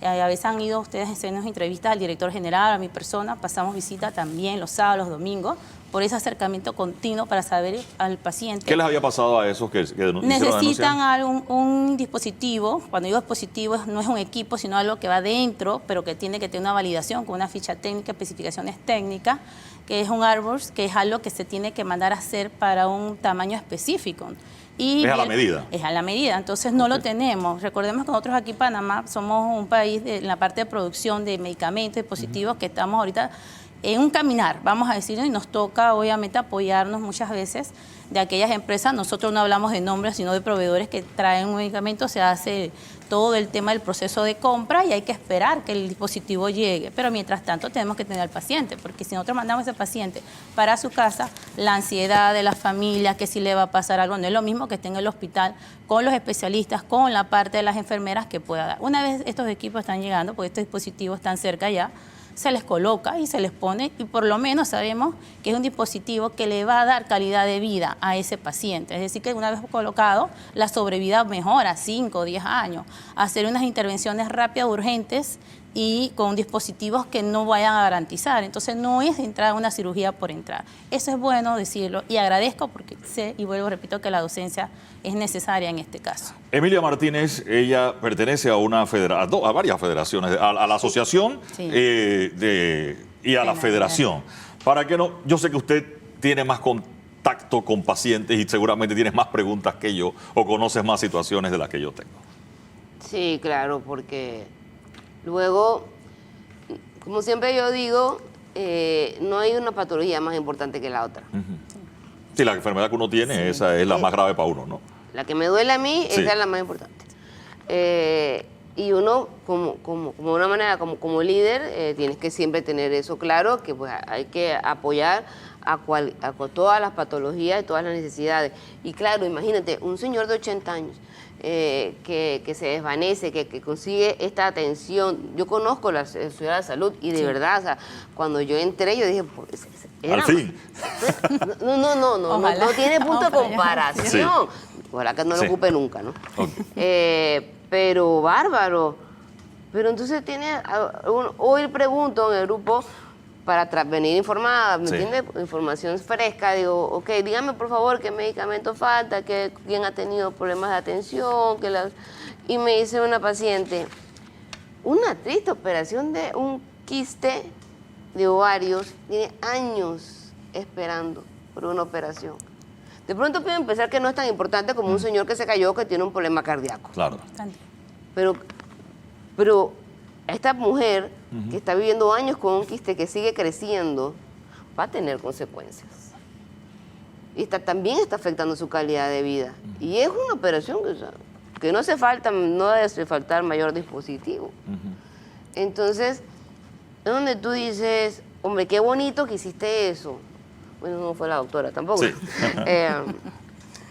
a veces han ido ustedes a hacernos entrevistas al director general, a mi persona, pasamos visita también los sábados, los domingos, por ese acercamiento continuo para saber al paciente. ¿Qué les había pasado a esos que Necesitan un dispositivo. Cuando digo dispositivo, no es un equipo, sino algo que va dentro, pero que tiene que tener una validación con una ficha técnica, especificaciones técnicas, que es un ARBORS, que es algo que se tiene que mandar a hacer para un tamaño específico. Y es a la medida. Es a la medida, entonces no lo tenemos. Recordemos que nosotros aquí en Panamá somos un país en la parte de producción de medicamentos, dispositivos, que estamos ahorita en un caminar, vamos a decirlo, y nos toca obviamente apoyarnos muchas veces de aquellas empresas. Nosotros no hablamos de nombres, sino de proveedores que traen un medicamento. Se hace todo el tema del proceso de compra y hay que esperar que el dispositivo llegue. Pero mientras tanto tenemos que tener al paciente, porque si nosotros mandamos a ese paciente para su casa, la ansiedad de la familia, que si le va a pasar algo, no es lo mismo que esté en el hospital con los especialistas, con la parte de las enfermeras que pueda dar. Una vez estos equipos están llegando, porque estos dispositivos están cerca ya, se les coloca y se les pone, y por lo menos sabemos que es un dispositivo que le va a dar calidad de vida a ese paciente. Es decir, que una vez colocado, la sobrevida mejora 5 o 10 años. Hacer unas intervenciones rápidas, urgentes, y con dispositivos que no vayan a garantizar. Entonces no es entrar a una cirugía por entrar. Eso es bueno decirlo y agradezco porque sé, y vuelvo, repito, que la docencia es necesaria en este caso. Emilia Martínez, ella pertenece a a varias federaciones, a la asociación Sí. Y a la federación. Para que no, yo sé que usted tiene más contacto con pacientes y seguramente tienes más preguntas que yo o conoces más situaciones de las que yo tengo. Sí, claro, porque luego, como siempre yo digo, no hay una patología más importante que la otra. Sí, la enfermedad que uno tiene, esa es la más grave para uno, ¿no? La que me duele a mí, Sí. esa es la más importante. Y uno, como una manera, como líder, tienes que siempre tener eso claro, que pues hay que apoyar a todas las patologías y todas las necesidades. Y claro, imagínate, un señor de 80 años que se desvanece, que consigue esta atención. Yo conozco la Ciudad de la Salud y de Sí. verdad, o sea, cuando yo entré, yo dije, Al fin. Ojalá. No tiene punto de Vamos para allá. comparación. Ojalá que no lo Sí. ocupe nunca, ¿no? Ok. Pero bárbaro. Pero entonces hoy pregunto en el grupo para venir informada, ¿me Sí. entiendes? Información fresca. Digo, ok, dígame por favor qué medicamento falta, quién ha tenido problemas de atención. Y me dice una paciente, una triste operación de un quiste de ovarios, tiene años esperando por una operación. De pronto puedo pensar que no es tan importante como un señor que se cayó que tiene un problema cardíaco. Claro. Pero esta mujer que está viviendo años con un quiste que sigue creciendo va a tener consecuencias. Y también está afectando su calidad de vida. Y es una operación que no hace faltar mayor dispositivo. Entonces, es donde tú dices, hombre, qué bonito que hiciste eso. Bueno, no fue la doctora tampoco. Sí.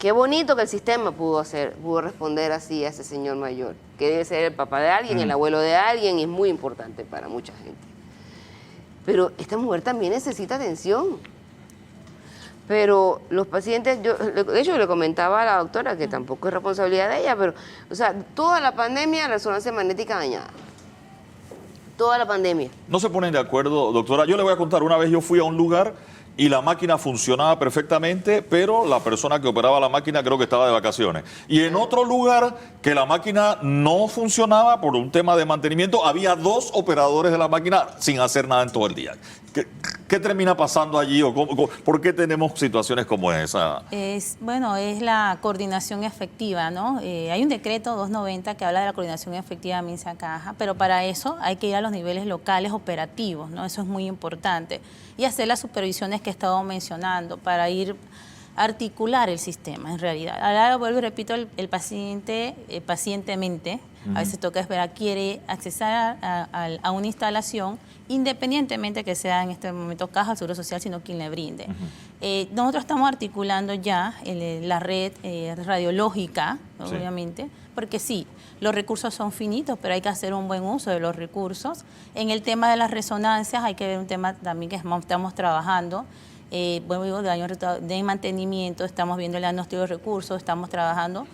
Qué bonito que el sistema pudo responder así a ese señor mayor, que debe ser el papá de alguien, el abuelo de alguien, y es muy importante para mucha gente. Pero esta mujer también necesita atención. Pero los pacientes, de hecho le comentaba a la doctora que tampoco es responsabilidad de ella, pero, o sea, toda la pandemia, la resonancia magnética dañada. Toda la pandemia. No se ponen de acuerdo, doctora. Yo le voy a contar, una vez yo fui a un lugar y la máquina funcionaba perfectamente, pero la persona que operaba la máquina creo que estaba de vacaciones. Y en otro lugar que la máquina no funcionaba por un tema de mantenimiento, había 2 operadores de la máquina sin hacer nada en todo el día. ¿Qué termina pasando allí o por qué tenemos situaciones como esa? Es la coordinación efectiva, ¿no? Hay un decreto 290 que habla de la coordinación efectiva de MINSA Caja, pero para eso hay que ir a los niveles locales operativos, ¿no? Eso es muy importante. Y hacer las supervisiones que he estado mencionando para ir a articular el sistema, en realidad. Ahora vuelvo y repito, el paciente, pacientemente, a veces toca esperar, quiere accesar a una instalación, independientemente que sea en este momento Caja, Seguro Social, sino quien le brinde. Nosotros estamos articulando ya la red radiológica, Sí. obviamente, porque sí, los recursos son finitos, pero hay que hacer un buen uso de los recursos. En el tema de las resonancias hay que ver un tema también que estamos trabajando. De mantenimiento, estamos viendo el diagnóstico de recursos, estamos trabajando,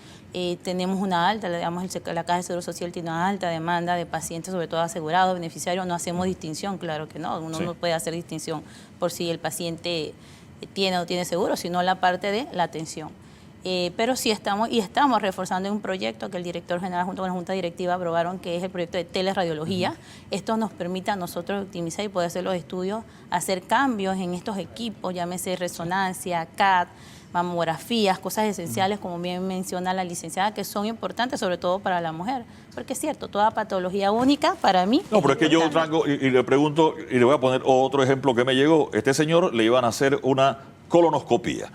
tenemos una alta, digamos, la Caja de Seguro Social tiene una alta demanda de pacientes, sobre todo asegurados, beneficiarios, no hacemos distinción, claro que no, uno Sí. no puede hacer distinción por si el paciente tiene o no tiene seguro, sino la parte de la atención. Pero sí estamos reforzando un proyecto que el director general junto con la Junta Directiva aprobaron, que es el proyecto de teleradiología. Esto nos permite a nosotros optimizar y poder hacer los estudios, hacer cambios en estos equipos, llámese resonancia, CAT, mamografías, cosas esenciales, como bien menciona la licenciada, que son importantes sobre todo para la mujer. Porque es cierto, toda patología única para mí. No, pero es que yo traigo y le pregunto, y le voy a poner otro ejemplo que me llegó. Este señor le iban a hacer una colonoscopía.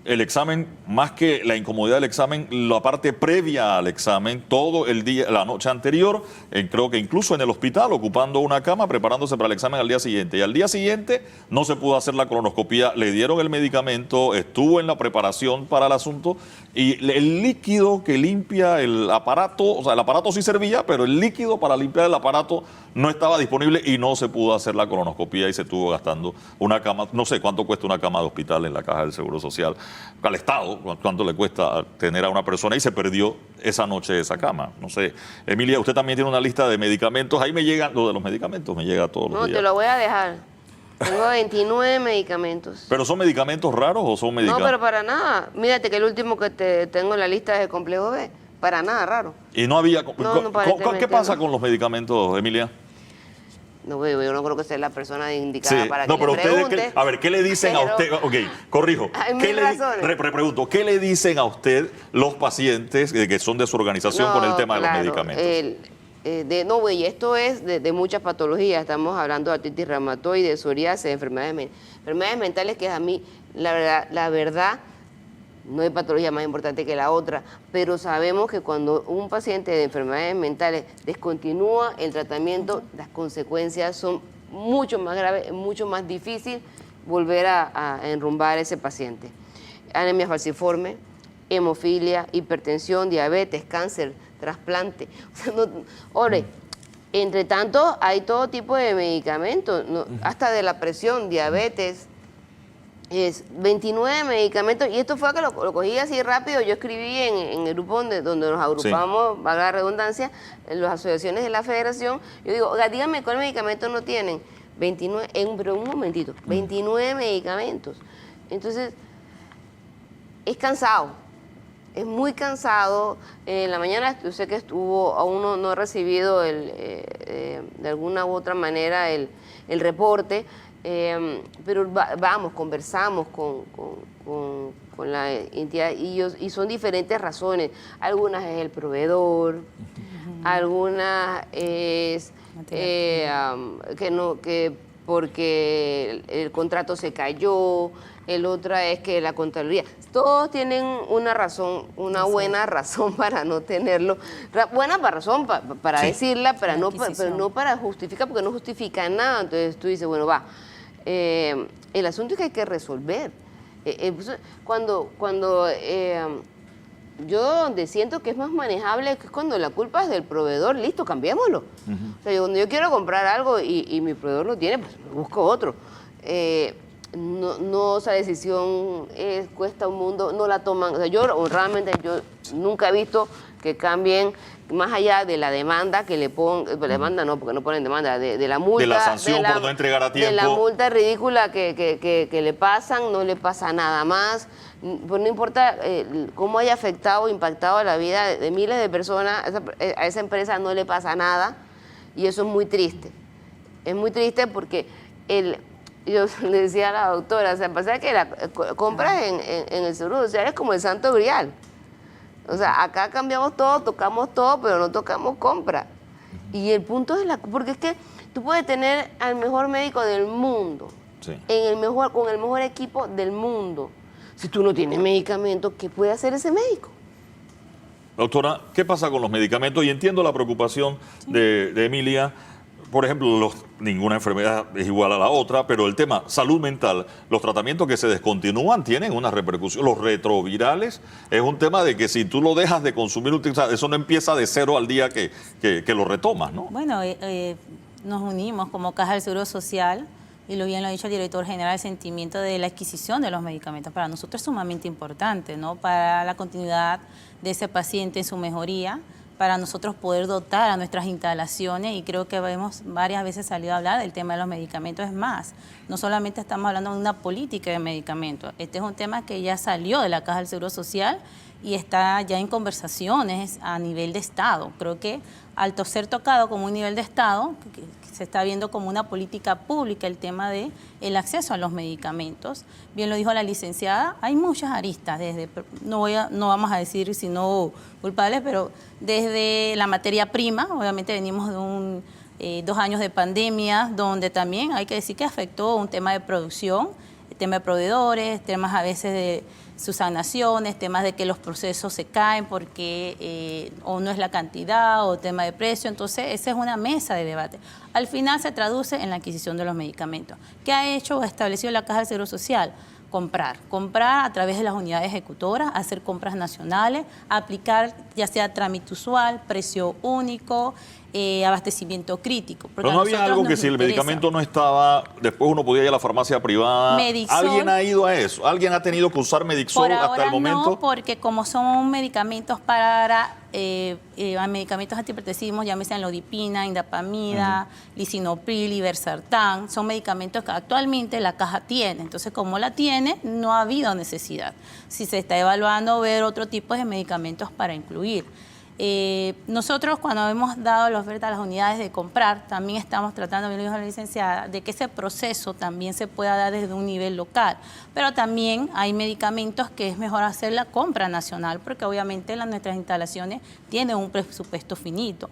El examen, más que la incomodidad del examen, la parte previa al examen, todo el día, la noche anterior, creo que incluso en el hospital, ocupando una cama, preparándose para el examen al día siguiente. Y al día siguiente no se pudo hacer la colonoscopía, le dieron el medicamento, estuvo en la preparación para el asunto, y el líquido que limpia el aparato, o sea, el aparato sí servía, pero el líquido para limpiar el aparato no estaba disponible y no se pudo hacer la colonoscopía y se estuvo gastando una cama. No sé cuánto cuesta una cama de hospital en la Caja del Seguro Social, al Estado, cuánto le cuesta tener a una persona, y se perdió esa noche esa cama. No sé, Emilia, usted también tiene una lista de medicamentos, ahí me llegan, lo de los medicamentos me llega todos los días. No, te lo voy a dejar. Tengo 29 medicamentos. ¿Pero son medicamentos raros o son medicamentos? No, pero para nada. Mírate que el último que tengo en la lista es el complejo B. Para nada raro. Y no había... No, ¿Qué pasa con los medicamentos, Emilia? No, yo no creo que sea la persona indicada para que pero le pregunte. ustedes, a ver, ¿qué le dicen a usted? Ok, corrijo. Hay mil razones. Pregunto, ¿qué le dicen a usted los pacientes que son de su organización con el tema de los medicamentos? No, güey, esto es de muchas patologías. Estamos hablando de artritis reumatoide, psoriasis, enfermedades mentales, que a mí, la verdad, no hay patología más importante que la otra, pero sabemos que cuando un paciente de enfermedades mentales descontinúa el tratamiento, las consecuencias son mucho más graves, es mucho más difícil volver a enrumbar a ese paciente. Anemia falciforme, hemofilia, hipertensión, diabetes, cáncer, trasplante. Entre tanto, hay todo tipo de medicamentos, hasta de la presión, diabetes. Es 29 medicamentos, y esto fue que lo cogí así rápido. Yo escribí en el grupo donde nos agrupamos, valga la redundancia, en las asociaciones de la federación. Yo digo, oiga, díganme cuál medicamento no tienen. 29, pero un momentito, 29 medicamentos. Entonces, es cansado, es muy cansado. En la mañana yo sé que aún no he recibido de alguna u otra manera el reporte. Pero conversamos con la entidad y son diferentes razones. Algunas es el proveedor, algunas es que porque el contrato se cayó, el otra es que la Contraloría. Todos tienen una razón, una buena razón para no tenerlo. Buena razón para decirla, pero no para justificar, porque no justifica nada. Entonces tú dices, bueno, va. El asunto es que hay que resolver. Cuando yo donde siento que es más manejable, que es cuando la culpa es del proveedor, listo, cambiémoslo. O sea, cuando yo quiero comprar algo y mi proveedor lo tiene, pues busco otro. Esa decisión cuesta un mundo, no la toman. O sea, yo nunca he visto que cambien más allá de la demanda que le pongan, demanda no, porque no ponen demanda, de la multa. De la sanción por no entregar a tiempo. De la multa ridícula que le pasan, no le pasa nada más. Pues no importa cómo haya afectado o impactado la vida de miles de personas, a esa empresa no le pasa nada, y eso es muy triste. Es muy triste porque yo le decía a la doctora, o sea, pasa que compras en el Seguro Social es como el Santo Grial. O sea, acá cambiamos todo, tocamos todo, pero no tocamos compra. Y el punto es porque es que tú puedes tener al mejor médico del mundo, con el mejor equipo del mundo. Si tú no tienes medicamentos, ¿qué puede hacer ese médico? Doctora, ¿qué pasa con los medicamentos? Y entiendo la preocupación de Emilia. Por ejemplo, ninguna enfermedad es igual a la otra, pero el tema salud mental, los tratamientos que se descontinúan tienen una repercusión. Los retrovirales es un tema de que si tú lo dejas de consumir, eso no empieza de cero al día que lo retomas, ¿no? Bueno, nos unimos como Caja del Seguro Social, y bien lo ha dicho el director general, el sentimiento de la adquisición de los medicamentos para nosotros es sumamente importante, ¿no? Para la continuidad de ese paciente en su mejoría, para nosotros poder dotar a nuestras instalaciones, y creo que hemos varias veces salido a hablar del tema de los medicamentos. Es más, no solamente estamos hablando de una política de medicamentos, este es un tema que ya salió de la Caja del Seguro Social y está ya en conversaciones a nivel de Estado. Creo que al ser tocado como un nivel de Estado, que se está viendo como una política pública el tema de el acceso a los medicamentos. Bien lo dijo la licenciada, hay muchas aristas, no vamos a decir si no culpables, pero desde la materia prima, obviamente venimos de 2 años de pandemia, donde también hay que decir que afectó un tema de producción, el tema de proveedores, temas a veces de subsanaciones, temas de que los procesos se caen porque o no es la cantidad o tema de precio. Entonces, esa es una mesa de debate. Al final se traduce en la adquisición de los medicamentos. ¿Qué ha hecho o establecido la Caja del Seguro Social? Comprar a través de las unidades ejecutoras, hacer compras nacionales, aplicar ya sea trámite usual, precio único, abastecimiento crítico. Pero no había algo que si el medicamento no estaba, después uno podía ir a la farmacia privada. Medixol, ¿alguien ha ido a eso? ¿Alguien ha tenido que usar Medixol hasta el momento? No, porque como son medicamentos para medicamentos antihipertensivos, llámese anlodipina, indapamida, lisinopril, iversartán, son medicamentos que actualmente la caja tiene. Entonces, como la tiene, no ha habido necesidad. Si se está evaluando ver otro tipo de medicamentos para incluir. Nosotros cuando hemos dado la oferta a las unidades de comprar, también estamos tratando, bien lo dijo la licenciada, de que ese proceso también se pueda dar desde un nivel local. Pero también hay medicamentos que es mejor hacer la compra nacional, porque obviamente nuestras instalaciones tienen un presupuesto finito.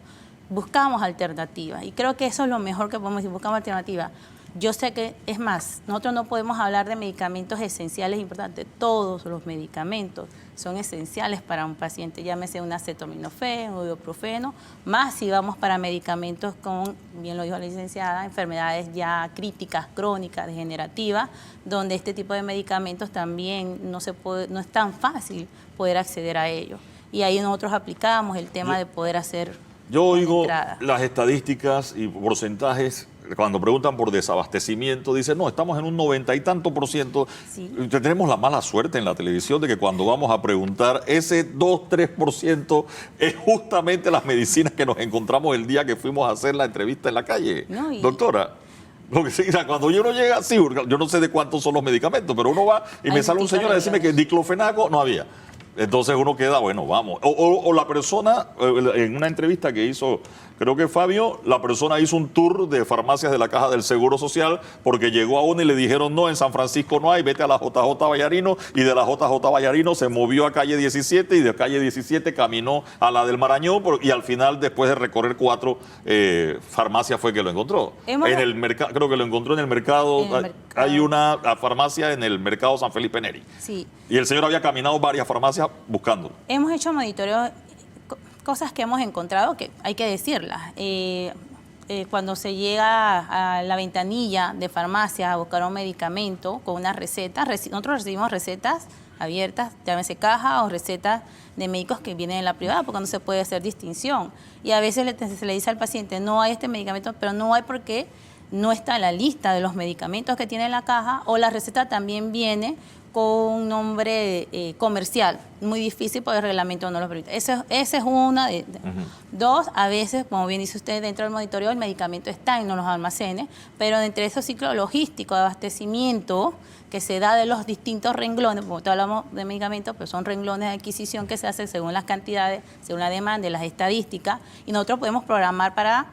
Buscamos alternativas y creo que eso es lo mejor que podemos decir, buscamos alternativas. Yo sé que, es más, nosotros no podemos hablar de medicamentos esenciales importantes. Todos los medicamentos son esenciales para un paciente, llámese un acetaminofén, un ibuprofeno, más si vamos para medicamentos con, bien lo dijo la licenciada, enfermedades ya críticas, crónicas, degenerativas, donde este tipo de medicamentos también no es tan fácil poder acceder a ellos. Y ahí nosotros aplicamos el tema de poder hacer. Yo oigo las estadísticas y porcentajes. Cuando preguntan por desabastecimiento, dicen, no, estamos en un 90 y tanto %. Sí. Tenemos la mala suerte en la televisión de que cuando vamos a preguntar, ese 2-3% es justamente las medicinas que nos encontramos el día que fuimos a hacer la entrevista en la calle. No, doctora, lo que cuando uno llega, sí, yo no sé de cuántos son los medicamentos, pero uno va y me sale un señor a decirme que diclofenaco no había. Entonces uno queda, bueno, vamos. O la persona, en una entrevista que hizo, creo que Fabio, la persona hizo un tour de farmacias de la Caja del Seguro Social porque llegó a una y le dijeron, no, en San Francisco no hay, vete a la JJ Vallarino, y de la JJ Vallarino se movió a calle 17 y de calle 17 caminó a la del Marañón y al final, después de recorrer 4 farmacias, fue que lo encontró. En el mercado, creo que lo encontró en el mercado. Hay una farmacia en el mercado San Felipe Neri. Sí. Y el señor había caminado varias farmacias buscándolo. Hemos hecho monitoreo, cosas que hemos encontrado que hay que decirlas. Cuando se llega a la ventanilla de farmacia a buscar un medicamento con una receta, nosotros recibimos recetas abiertas, llámese caja o recetas de médicos que vienen en la privada, porque no se puede hacer distinción. Y a veces se le dice al paciente, no hay este medicamento, pero no hay porque no está en la lista de los medicamentos que tiene la caja, o la receta también viene con un nombre comercial, muy difícil porque el reglamento no lo permite. Esa es una de. Dos, a veces, como bien dice usted, dentro del monitoreo el medicamento está en los almacenes, pero entre esos ciclos logísticos de abastecimiento que se da de los distintos renglones, porque hablamos de medicamentos, pero son renglones de adquisición que se hacen según las cantidades, según la demanda y las estadísticas, y nosotros podemos programar para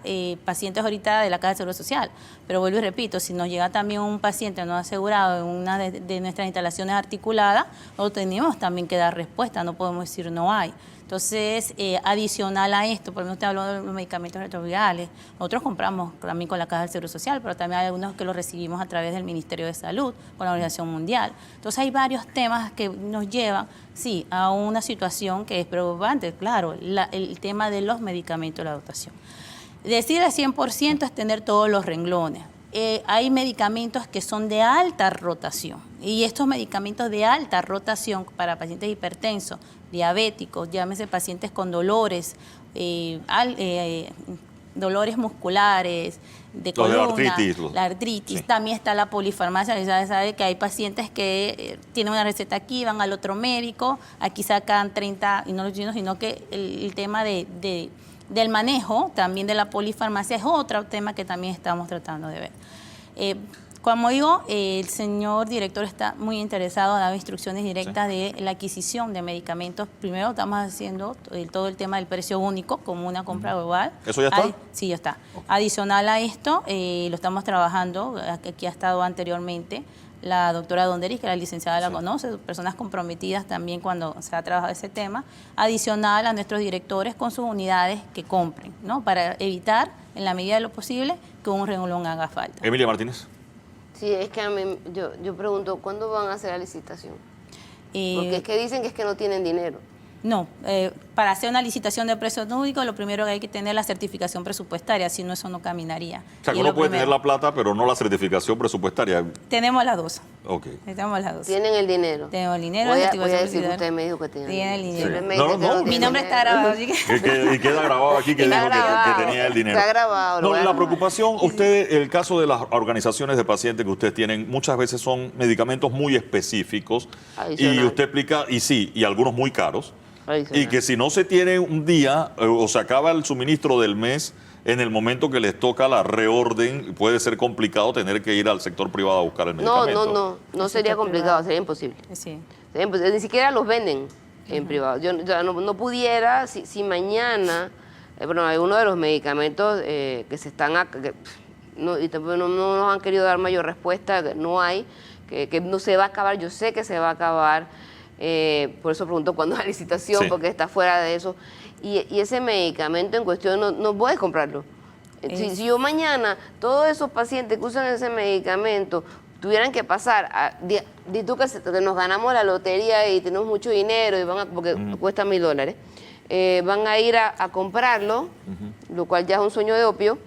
pacientes ahorita de la Caja de Seguro Social. Pero vuelvo y repito, si nos llega también un paciente no asegurado en una de nuestras instalaciones articuladas, nosotros tenemos también que dar respuesta, no podemos decir no hay. Entonces, adicional a esto, por ejemplo, usted habló de los medicamentos retrovirales, nosotros compramos también con la Caja del Seguro Social, pero también hay algunos que los recibimos a través del Ministerio de Salud, con la Organización Mundial. Entonces, hay varios temas que nos llevan, sí, a una situación que es preocupante, claro, el tema de los medicamentos de la dotación. Decir al 100% es tener todos los renglones. Hay medicamentos que son de alta rotación, y estos medicamentos de alta rotación para pacientes hipertensos, diabéticos, llámese pacientes con dolores, dolores musculares, de Los de columna, la artritis, la artritis. sí. También está la polifarmacia, que ya sabe que hay pacientes que tienen una receta aquí, van al otro médico, aquí sacan 30, y no los chinos, sino que el tema del manejo también de la polifarmacia es otro tema que también estamos tratando de ver. Como digo, el señor director está muy interesado, ha dado instrucciones directas de la adquisición de medicamentos. Primero estamos haciendo todo el tema del precio único como una compra global. ¿Eso ya está? Sí, ya está. Okay. Adicional a esto, lo estamos trabajando, aquí ha estado anteriormente la doctora Donderis, que la licenciada la conoce, personas comprometidas también cuando se ha trabajado ese tema. Adicional a nuestros directores con sus unidades que compren, ¿no? Para evitar, en la medida de lo posible, que un renglón haga falta. Emilia Martínez. Sí, es que a mí, yo pregunto, ¿cuándo van a hacer la licitación? Porque es que dicen que es que no tienen dinero. No, para hacer una licitación de precios únicos, lo primero que hay que tener la certificación presupuestaria, si no, eso no caminaría. O sea, que uno puede tener la plata, pero no la certificación presupuestaria. Tenemos las dos. Ok. Tenemos las dos. ¿Tienen el dinero? Tenemos el dinero. Voy a decir que usted me dijo que tenía el dinero. Sí. No, mi nombre está grabado. Así y queda grabado aquí que dijo que tenía el dinero. Está grabado. No, la preocupación, usted, el caso de las organizaciones de pacientes que ustedes tienen, muchas veces son medicamentos muy específicos. Adicional. Y usted explica, y algunos muy caros. Adicional. Y que si no se tiene un día o se acaba el suministro del mes, en el momento que les toca la reorden, puede ser complicado tener que ir al sector privado a buscar el medicamento. No sería complicado, sería imposible. Sí. Sería imposible. Ni siquiera los venden en privado. Yo no pudiera, si mañana, bueno, hay uno de los medicamentos que se están, y tampoco no nos han querido dar mayor respuesta, no hay, que no se va a acabar, yo sé que se va a acabar. Por eso pregunto cuándo es la licitación, porque está fuera de eso. Y ese medicamento en cuestión no puedes comprarlo. Si yo mañana, todos esos pacientes que usan ese medicamento tuvieran que pasar, di tú que nos ganamos la lotería y tenemos mucho dinero, y porque cuesta $1000, van a ir a comprarlo, lo cual ya es un sueño de opio,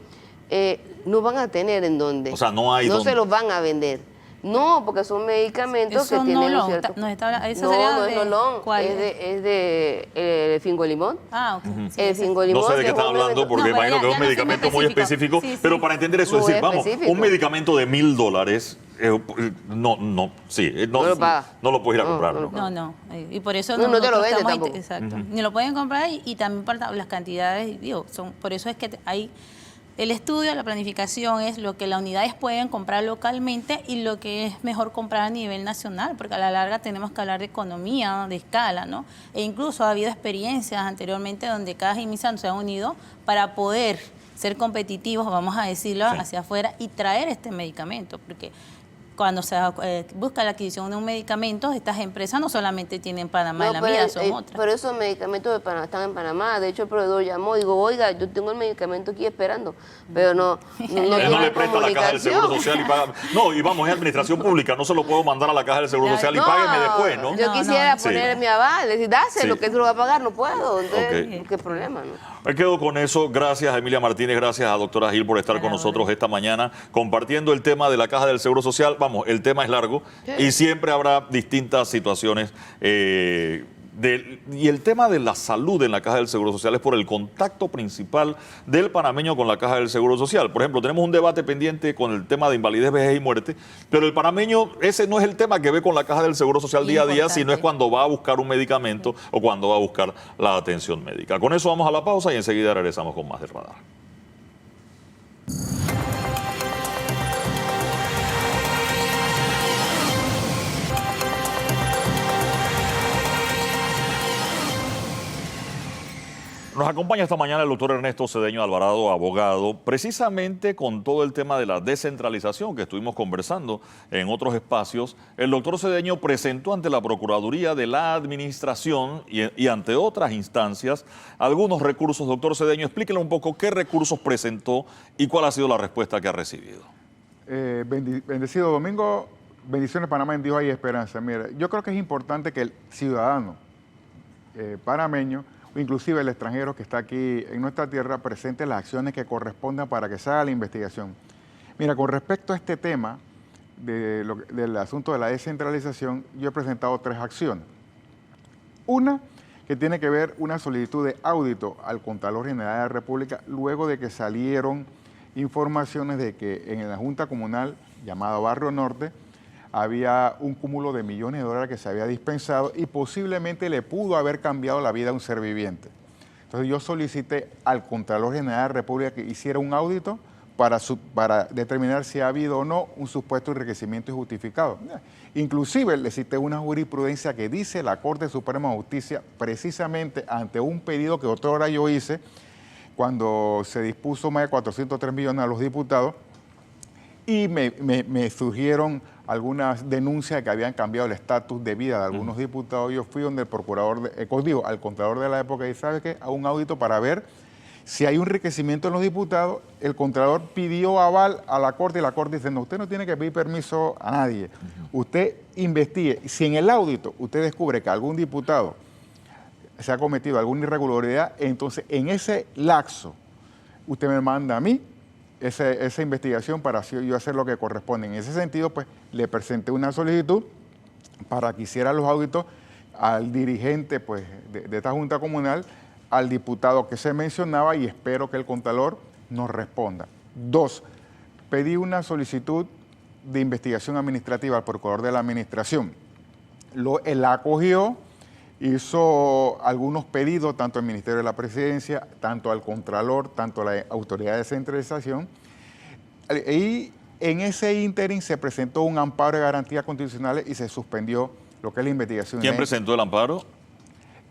no van a tener en dónde. O sea, no hay se los van a vender. No, porque son medicamentos eso que tienen no cierto... no es Nolon. ¿Cuál es de Fingolimón. Ah, ok. Sí, El Fingolimón. No sé de qué están hablando, porque imagino que es un medicamento muy específico. Pero para entender eso, es decir, vamos, un medicamento de $1000, no lo puedes ir a comprar. No. Y por eso no te lo venden tampoco. Exacto. Ni lo pueden comprar y también para las cantidades, por eso es que hay... El estudio, la planificación es lo que las unidades pueden comprar localmente y lo que es mejor comprar a nivel nacional, porque a la larga tenemos que hablar de economía, de escala, ¿no? E incluso ha habido experiencias anteriormente donde Caja y Misan se han unido para poder ser competitivos, vamos a decirlo, hacia afuera y traer este medicamento, porque cuando se busca la adquisición de un medicamento, estas empresas no solamente tienen Panamá y la mía, son otras. Pero esos medicamentos están en Panamá. De hecho, el proveedor llamó y digo, oiga, yo tengo el medicamento aquí esperando, pero no le presta a la Caja del Seguro Social y paga. No, y vamos, es administración pública, no se lo puedo mandar a la Caja del Seguro Social y págueme después, ¿no? Yo quisiera poner mi aval, decir, dáselo, que tú lo vas a pagar, no puedo. Entonces, ¿qué problema, no? Me quedo con eso. Gracias a Emilia Martínez, gracias a doctora Gil por estar con nosotros esta mañana compartiendo el tema de la Caja del Seguro Social. Vamos, el tema es largo y siempre habrá distintas situaciones. Y el tema de la salud en la Caja del Seguro Social es por el contacto principal del panameño con la Caja del Seguro Social. Por ejemplo, tenemos un debate pendiente con el tema de invalidez, vejez y muerte, pero el panameño, ese no es el tema que ve con la Caja del Seguro Social día a día, sino es cuando va a buscar un medicamento o cuando va a buscar la atención médica. Con eso vamos a la pausa y enseguida regresamos con más del Radar. Nos acompaña esta mañana el doctor Ernesto Cedeño Alvarado, abogado, precisamente con todo el tema de la descentralización que estuvimos conversando en otros espacios. El doctor Cedeño presentó ante la Procuraduría de la Administración y ante otras instancias algunos recursos. Doctor Cedeño, explíquele un poco qué recursos presentó y cuál ha sido la respuesta que ha recibido. Bendecido domingo, bendiciones Panamá, en Dios hay esperanza. Mira, yo creo que es importante que el ciudadano panameño, inclusive el extranjero que está aquí en nuestra tierra, presente las acciones que correspondan para que se haga la investigación. Mira, con respecto a este tema del asunto de la descentralización, yo he presentado 3 acciones. Una, que tiene que ver una solicitud de audito al Contralor General de la República luego de que salieron informaciones de que en la Junta Comunal llamada Barrio Norte había un cúmulo de millones de dólares que se había dispensado y posiblemente le pudo haber cambiado la vida a un ser viviente. Entonces yo solicité al Contralor General de la República que hiciera un audito para determinar si ha habido o no un supuesto enriquecimiento injustificado. Inclusive le cité una jurisprudencia que dice la Corte Suprema de Justicia, precisamente ante un pedido que otra hora yo hice, cuando se dispuso más de 403 millones a los diputados, y me surgieron algunas denuncias de que habían cambiado el estatus de vida de algunos diputados. Yo fui donde el procurador, al Contralor de la época, y ¿sabe qué? A un audito para ver si hay un enriquecimiento en los diputados. El Contralor pidió aval a la Corte y la Corte dice, no, usted no tiene que pedir permiso a nadie. Usted investigue. Si en el audito usted descubre que algún diputado se ha cometido alguna irregularidad, entonces en ese lapso usted me manda a mí esa investigación para yo hacer lo que corresponde. En ese sentido, pues le presenté una solicitud para que hiciera los auditos al dirigente pues, de esta Junta Comunal, al diputado que se mencionaba, y espero que el Contralor nos responda. 2, pedí una solicitud de investigación administrativa al Procurador de la Administración. Él la acogió, hizo algunos pedidos tanto al Ministerio de la Presidencia, tanto al Contralor, tanto a la Autoridad de Descentralización, y en ese ínterin se presentó un amparo de garantías constitucionales y se suspendió lo que es la investigación. ¿Quién presentó el amparo?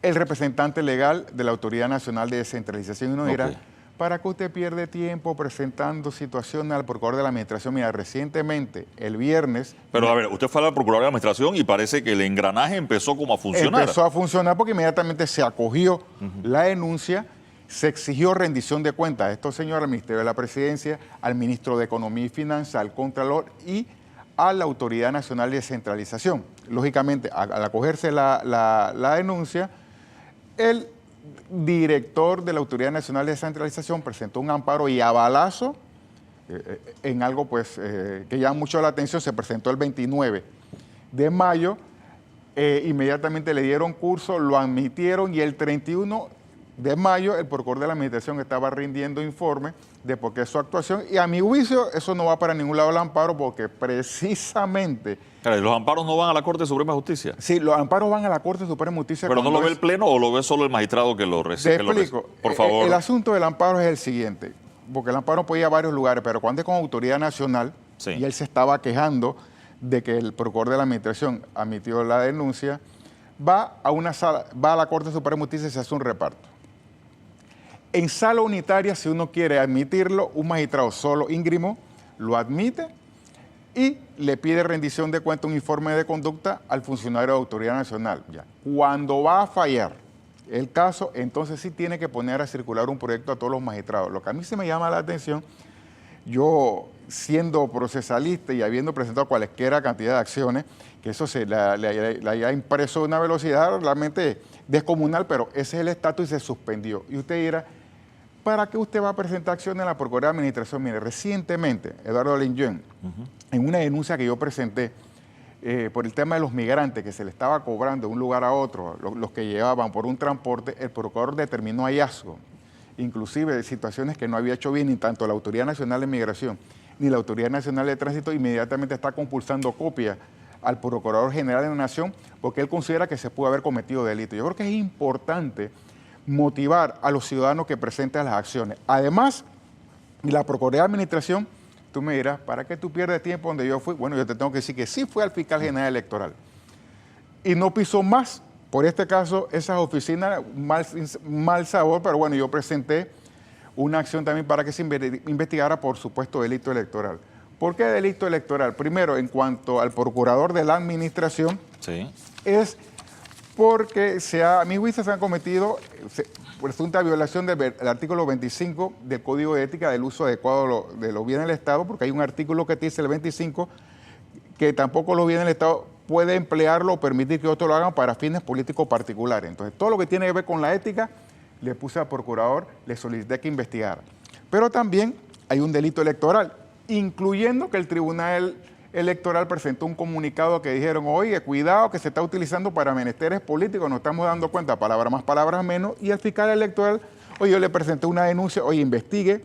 El representante legal de la Autoridad Nacional de Descentralización. Y nos dirá, ¿para qué usted pierde tiempo presentando situaciones al Procurador de la Administración? Mira, recientemente, el viernes... Pero a ver, usted fue al Procurador de la Administración y parece que el engranaje empezó como a funcionar. Empezó a funcionar porque inmediatamente se acogió la denuncia, se exigió rendición de cuentas a estos señores, al Ministerio de la Presidencia, al Ministro de Economía y Finanzas, al Contralor y a la Autoridad Nacional de Descentralización. Lógicamente, al acogerse la denuncia, el director de la Autoridad Nacional de Descentralización presentó un amparo y avalazo en algo pues, que llama mucho la atención. Se presentó el 29 de mayo, inmediatamente le dieron curso, lo admitieron, y el 31 de mayo el Procurador de la Administración estaba rindiendo informe de por qué su actuación, y a mi juicio eso no va para ningún lado el amparo, porque precisamente... Claro, ¿los amparos no van a la Corte Suprema de Justicia? Sí, los amparos van a la Corte Suprema de Justicia. ¿Pero no lo ve el Pleno o lo ve solo el magistrado que lo recibe? Te explico. Por favor. El asunto del amparo es el siguiente, porque el amparo puede ir a varios lugares, pero cuando es con Autoridad Nacional, Sí. y él se estaba quejando de que el Procurador de la Administración admitió la denuncia, va a una sala, va a la Corte Suprema de Justicia y se hace un reparto. En sala unitaria, si uno quiere admitirlo, un magistrado solo íngrimo lo admite y le pide rendición de cuentas, un informe de conducta al funcionario de Autoridad Nacional. Ya. Cuando va a fallar el caso, entonces sí tiene que poner a circular un proyecto a todos los magistrados. Lo que a mí se me llama la atención, yo siendo procesalista y habiendo presentado cualquiera cantidad de acciones, que eso se le haya impreso a una velocidad realmente descomunal, pero ese es el estatus y se suspendió. Y usted dirá, ¿para qué usted va a presentar acciones en la Procuraduría de Administración? Mire, recientemente, Eduardo Linjón, en una denuncia que yo presenté por el tema de los migrantes que se le estaba cobrando de un lugar a otro, los que llevaban por un transporte, el procurador determinó hallazgo, inclusive de situaciones que no había hecho bien ni tanto la Autoridad Nacional de Migración ni la Autoridad Nacional de Tránsito. Inmediatamente está compulsando copia al Procurador General de la Nación porque él considera que se pudo haber cometido delito. Yo creo que es importante motivar a los ciudadanos que presenten las acciones. Además, la Procuraduría de Administración, tú me dirás, ¿para qué tú pierdes tiempo donde yo fui? Bueno, yo te tengo que decir que sí fui al fiscal general electoral y no pisó más, por este caso, esas oficinas, mal sabor, pero bueno, yo presenté una acción también para que se investigara por supuesto delito electoral. ¿Por qué delito electoral? Primero, en cuanto al procurador de la administración, Sí. es porque a mi juicio se han cometido presunta violación del artículo 25 del Código de Ética del uso adecuado de los bienes del Estado, porque hay un artículo que dice el 25 que tampoco los bienes del Estado puede emplearlo o permitir que otros lo hagan para fines políticos particulares. Entonces, todo lo que tiene que ver con la ética, le puse al procurador, le solicité que investigara. Pero también hay un delito electoral, incluyendo que el Tribunal Electoral presentó un comunicado que dijeron, oye, cuidado que se está utilizando para menesteres políticos, nos estamos dando cuenta, palabras más, palabras menos, y el fiscal electoral, oye, yo le presenté una denuncia, oye, investigue,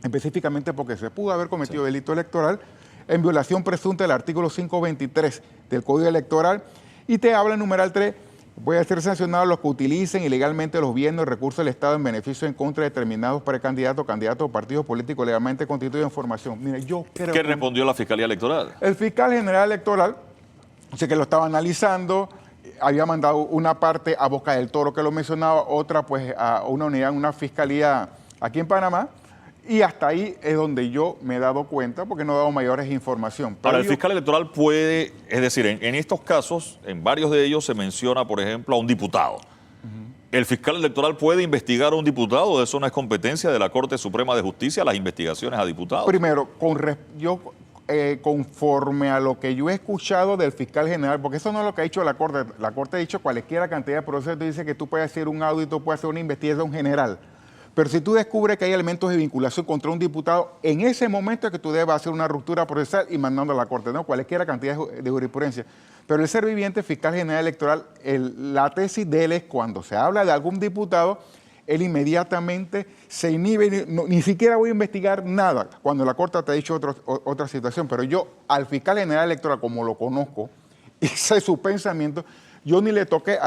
específicamente porque se pudo haber cometido delito electoral en violación presunta del artículo 523 del Código Electoral, y te habla en numeral 3, puede ser sancionado los que utilicen ilegalmente los bienes o recursos del Estado en beneficio en contra de determinados precandidatos, candidatos o partidos políticos legalmente constituidos en formación. Mira, yo creo ¿Qué respondió la Fiscalía Electoral? el fiscal general electoral, sé que lo estaba analizando, había mandado una parte a Boca del Toro que lo mencionaba, otra pues a una unidad, una fiscalía aquí en Panamá, y hasta ahí es donde yo me he dado cuenta, porque no he dado mayores información. Ahora, el yo- fiscal electoral puede, es decir, en estos casos, en varios de ellos se menciona, por ejemplo, a un diputado. ¿El fiscal electoral puede investigar a un diputado? ¿Eso no es competencia de la Corte Suprema de Justicia, las investigaciones a diputados? Primero, conforme a lo que yo he escuchado del fiscal general, porque eso no es lo que ha dicho la Corte ha dicho cualquier cantidad de procesos, dice que tú puedes hacer un audito, puedes hacer una investigación general. Pero si tú descubres que hay elementos de vinculación contra un diputado, en ese momento es que tú debes hacer una ruptura procesal y mandando a la Corte, ¿no? Cualquier cantidad de jurisprudencia. Pero el ser viviente, fiscal general electoral, la tesis de él es cuando se habla de algún diputado, él inmediatamente se inhibe, ni siquiera voy a investigar nada, cuando la Corte te ha dicho otra situación. Pero yo, al fiscal general electoral, como lo conozco, y sé su pensamiento, yo ni le toqué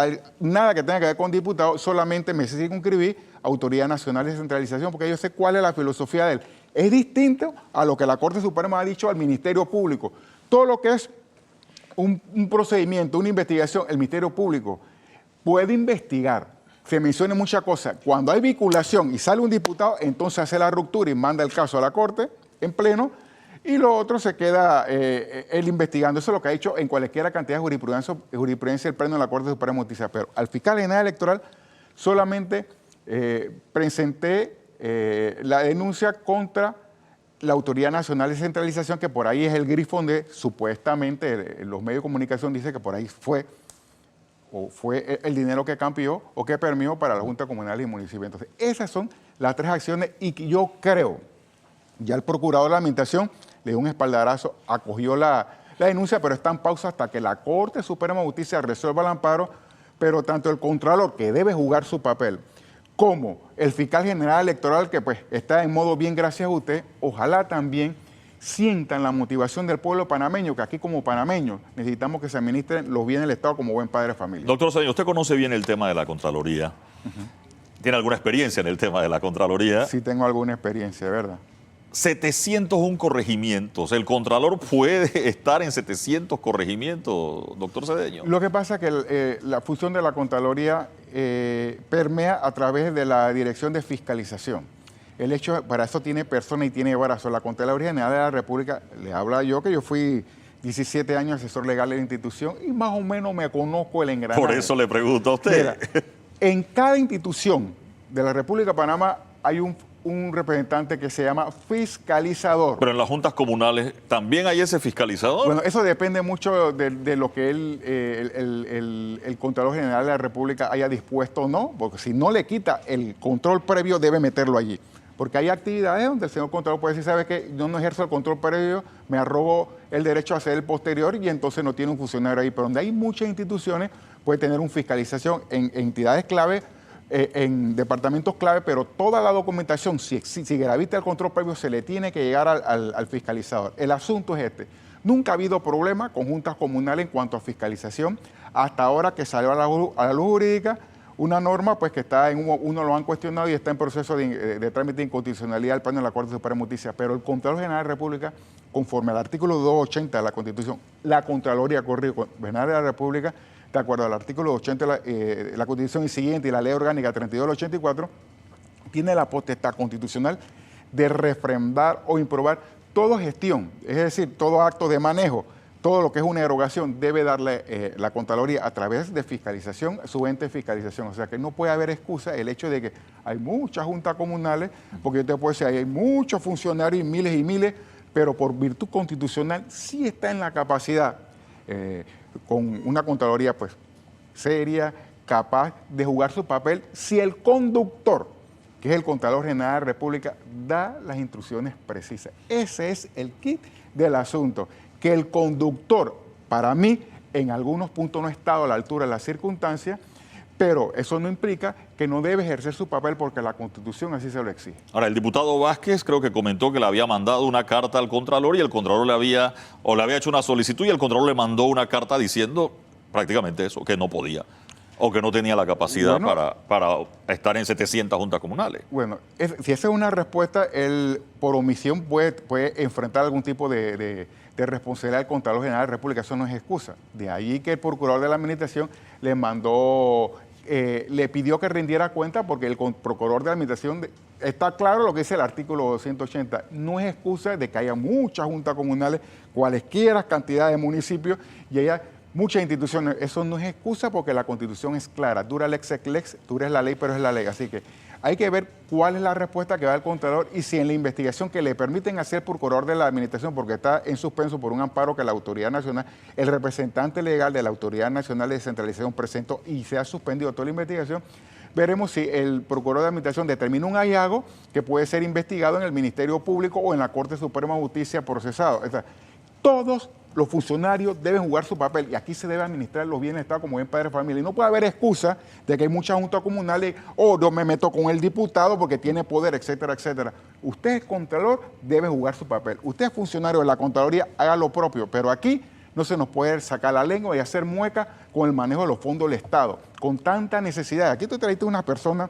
nada que tenga que ver con diputados, solamente me circunscribí a Autoridad Nacional de Descentralización, porque yo sé cuál es la filosofía de él. Es distinto a lo que la Corte Suprema ha dicho al Ministerio Público. Todo lo que es un procedimiento, una investigación, el Ministerio Público puede investigar, se menciona muchas cosas. Cuando hay vinculación y sale un diputado, entonces hace la ruptura y manda el caso a la Corte en pleno, y lo otro se queda él investigando. Eso es lo que ha hecho en cualquier cantidad de jurisprudencia el Pleno de la Corte Suprema de Justicia. Pero al fiscal general electoral solamente presenté la denuncia contra la Autoridad Nacional de Descentralización, que por ahí es el grifo donde supuestamente los medios de comunicación dicen que por ahí fue el dinero que cambió o que permitió para la Junta Comunal y Municipio. Entonces, esas son las tres acciones y que yo creo, ya el Procurador de la Administración le dio un espaldarazo, acogió la denuncia, pero está en pausa hasta que la Corte Suprema de Justicia resuelva el amparo, pero tanto el Contralor, que debe jugar su papel, como el fiscal general electoral, que pues está en modo bien gracias a usted, ojalá también sientan la motivación del pueblo panameño, que aquí como panameños necesitamos que se administren los bienes del Estado como buen padre de familia. Doctor Cedeño, usted conoce bien el tema de la Contraloría. ¿Tiene alguna experiencia en el tema de la Contraloría? Sí tengo alguna experiencia, ¿verdad? 701 corregimientos. ¿El Contralor puede estar en 700 corregimientos, doctor Cedeño? Lo que pasa es que la función de la Contraloría permea a través de la Dirección de Fiscalización. El hecho, para eso tiene persona y tiene brazo. La Contraloría General de la República, le habla yo, que yo fui 17 años asesor legal de la institución y más o menos me conozco el engranaje. Por eso le pregunto a usted. Mira, en cada institución de la República de Panamá hay un representante que se llama fiscalizador. Pero en las juntas comunales también hay ese fiscalizador. Bueno, eso depende mucho de lo que el Contralor General de la República haya dispuesto o no, porque si no le quita el control previo, debe meterlo allí. Porque hay actividades donde el señor Contralor puede decir, ¿sabe qué? Yo no ejerzo el control previo, me arrogo el derecho a hacer el posterior y entonces no tiene un funcionario ahí. Pero donde hay muchas instituciones, puede tener una fiscalización en entidades clave, en departamentos clave, pero toda la documentación, si gravita el control previo, se le tiene que llegar al fiscalizador. El asunto es este. Nunca ha habido problema con juntas comunales en cuanto a fiscalización, hasta ahora que salió a la luz jurídica una norma pues que está uno lo han cuestionado y está en proceso de trámite de inconstitucionalidad al pleno de la Corte Suprema de Justicia, pero el Contralor General de la República, conforme al artículo 280 de la Constitución, la Contraloría General de la República, de acuerdo al artículo 80 de la Constitución y siguiente y la Ley Orgánica 32 del 84, tiene la potestad constitucional de refrendar o improbar toda gestión, es decir, todo acto de manejo, todo lo que es una erogación debe darle la Contraloría a través de fiscalización, su ente de fiscalización. O sea que no puede haber excusa el hecho de que hay muchas juntas comunales, porque yo te puedo decir, hay muchos funcionarios y miles, pero por virtud constitucional sí está en la capacidad, con una Contraloría pues seria, capaz de jugar su papel, si el conductor, que es el Contralor General de la República, da las instrucciones precisas. Ese es el kit del asunto, que el conductor, para mí, en algunos puntos no ha estado a la altura de las circunstancias, pero eso no implica que no debe ejercer su papel porque la Constitución así se lo exige. Ahora, el diputado Vázquez creo que comentó que le había mandado una carta al Contralor y el Contralor le había hecho una solicitud y el Contralor le mandó una carta diciendo prácticamente eso, que no podía o que no tenía la capacidad para estar en 700 juntas comunales. Bueno, si esa es una respuesta, él por omisión puede enfrentar algún tipo de responsabilidad del Contralor General de la República. Eso no es excusa. De ahí que el Procurador de la Administración le mandó, le pidió que rindiera cuenta porque el Procurador de la Administración, está claro lo que dice el artículo 280, no es excusa de que haya muchas juntas comunales, cualesquiera cantidad de municipios y haya muchas instituciones. Eso no es excusa porque la Constitución es clara. Dura lex ex lex, dura es la ley, pero es la ley. Así que hay que ver cuál es la respuesta que da el Contralor y si en la investigación que le permiten hacer Procurador de la Administración, porque está en suspenso por un amparo que la Autoridad Nacional, el representante legal de la Autoridad Nacional de Descentralización presentó y se ha suspendido toda la investigación, veremos si el Procurador de Administración determina un hallazgo que puede ser investigado en el Ministerio Público o en la Corte Suprema de Justicia procesado. O sea, todos los funcionarios deben jugar su papel y aquí se debe administrar los bienes del Estado como bien padre de familia. Y no puede haber excusa de que hay muchas juntas comunales o yo me meto con el diputado porque tiene poder, etcétera, etcétera. Usted es Contralor, debe jugar su papel. Usted es funcionario de la Contraloría, haga lo propio. Pero aquí no se nos puede sacar la lengua y hacer mueca con el manejo de los fondos del Estado, con tanta necesidad. Aquí tú trajiste una persona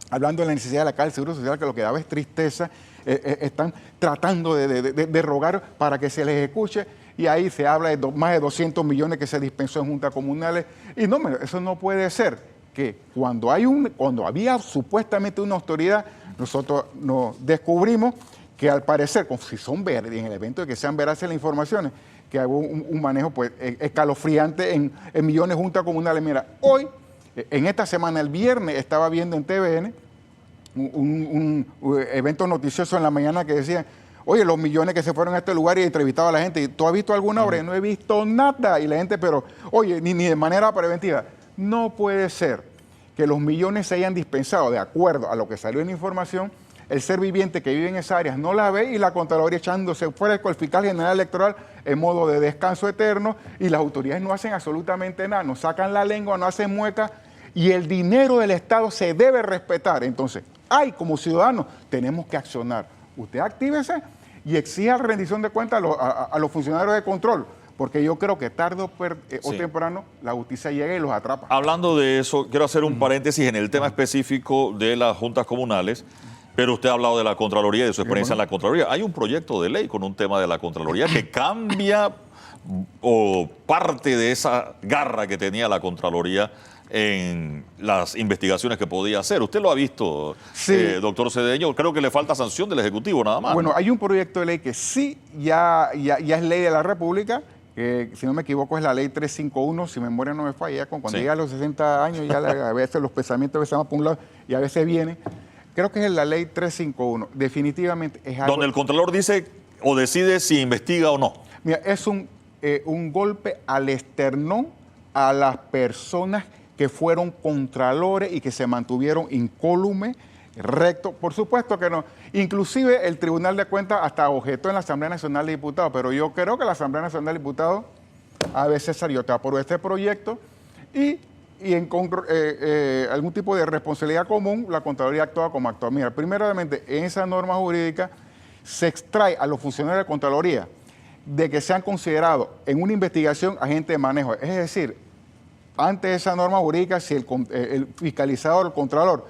hablando de la necesidad de la Caja del Seguro Social, que lo que daba es tristeza. Están tratando de rogar para que se les escuche y ahí se habla de más de 200 millones que se dispensó en juntas comunales y no, eso no puede ser que cuando había supuestamente una autoridad, nosotros nos descubrimos que al parecer, si son verdes, en el evento de que sean veraces las informaciones, que hay un manejo pues escalofriante en millones de juntas comunales. Mira, hoy, en esta semana, el viernes, estaba viendo en TVN un evento noticioso en la mañana que decía, oye, los millones que se fueron a este lugar y entrevistaba a la gente, ¿tú has visto alguna obra? No he visto nada. Y la gente, pero, oye, ni de manera preventiva. No puede ser que los millones se hayan dispensado de acuerdo a lo que salió en la información, el ser viviente que vive en esas áreas no la ve y la Contraloría echándose fresco, el fiscal general electoral en modo de descanso eterno y las autoridades no hacen absolutamente nada, no sacan la lengua, no hacen mueca y el dinero del Estado se debe respetar. Entonces, como ciudadanos tenemos que accionar. Usted actívese y exija rendición de cuentas a los funcionarios de control, porque yo creo que tarde o temprano la justicia llega y los atrapa. Hablando de eso, quiero hacer un paréntesis en el tema específico de las juntas comunales, pero usted ha hablado de la Contraloría y de su experiencia en la Contraloría. Hay un proyecto de ley con un tema de la Contraloría que cambia o parte de esa garra que tenía la Contraloría en las investigaciones que podía hacer. Usted lo ha visto, doctor Cedeño. Creo que le falta sanción del Ejecutivo nada más. Bueno, ¿no? Hay un proyecto de ley que sí ya es ley de la República, que si no me equivoco es la ley 351, si memoria no me falla, cuando llega a los 60 años ya a veces los pensamientos a veces van por un lado y a veces vienen. Creo que es la ley 351. Definitivamente es algo... Donde el Contralor dice o decide si investiga o no. Mira, es un golpe al esternón a las personas que fueron contralores y que se mantuvieron incólumes, rectos. Por supuesto que no. Inclusive el Tribunal de Cuentas hasta objetó en la Asamblea Nacional de Diputados, pero yo creo que la Asamblea Nacional de Diputados a veces salió por este proyecto y en algún tipo de responsabilidad común, la Contraloría actúa como actúa. Mira, primeramente, en esa norma jurídica se extrae a los funcionarios de Contraloría de que sean considerados en una investigación agentes de manejo. Es decir, antes de esa norma jurídica, si el fiscalizador o el contralor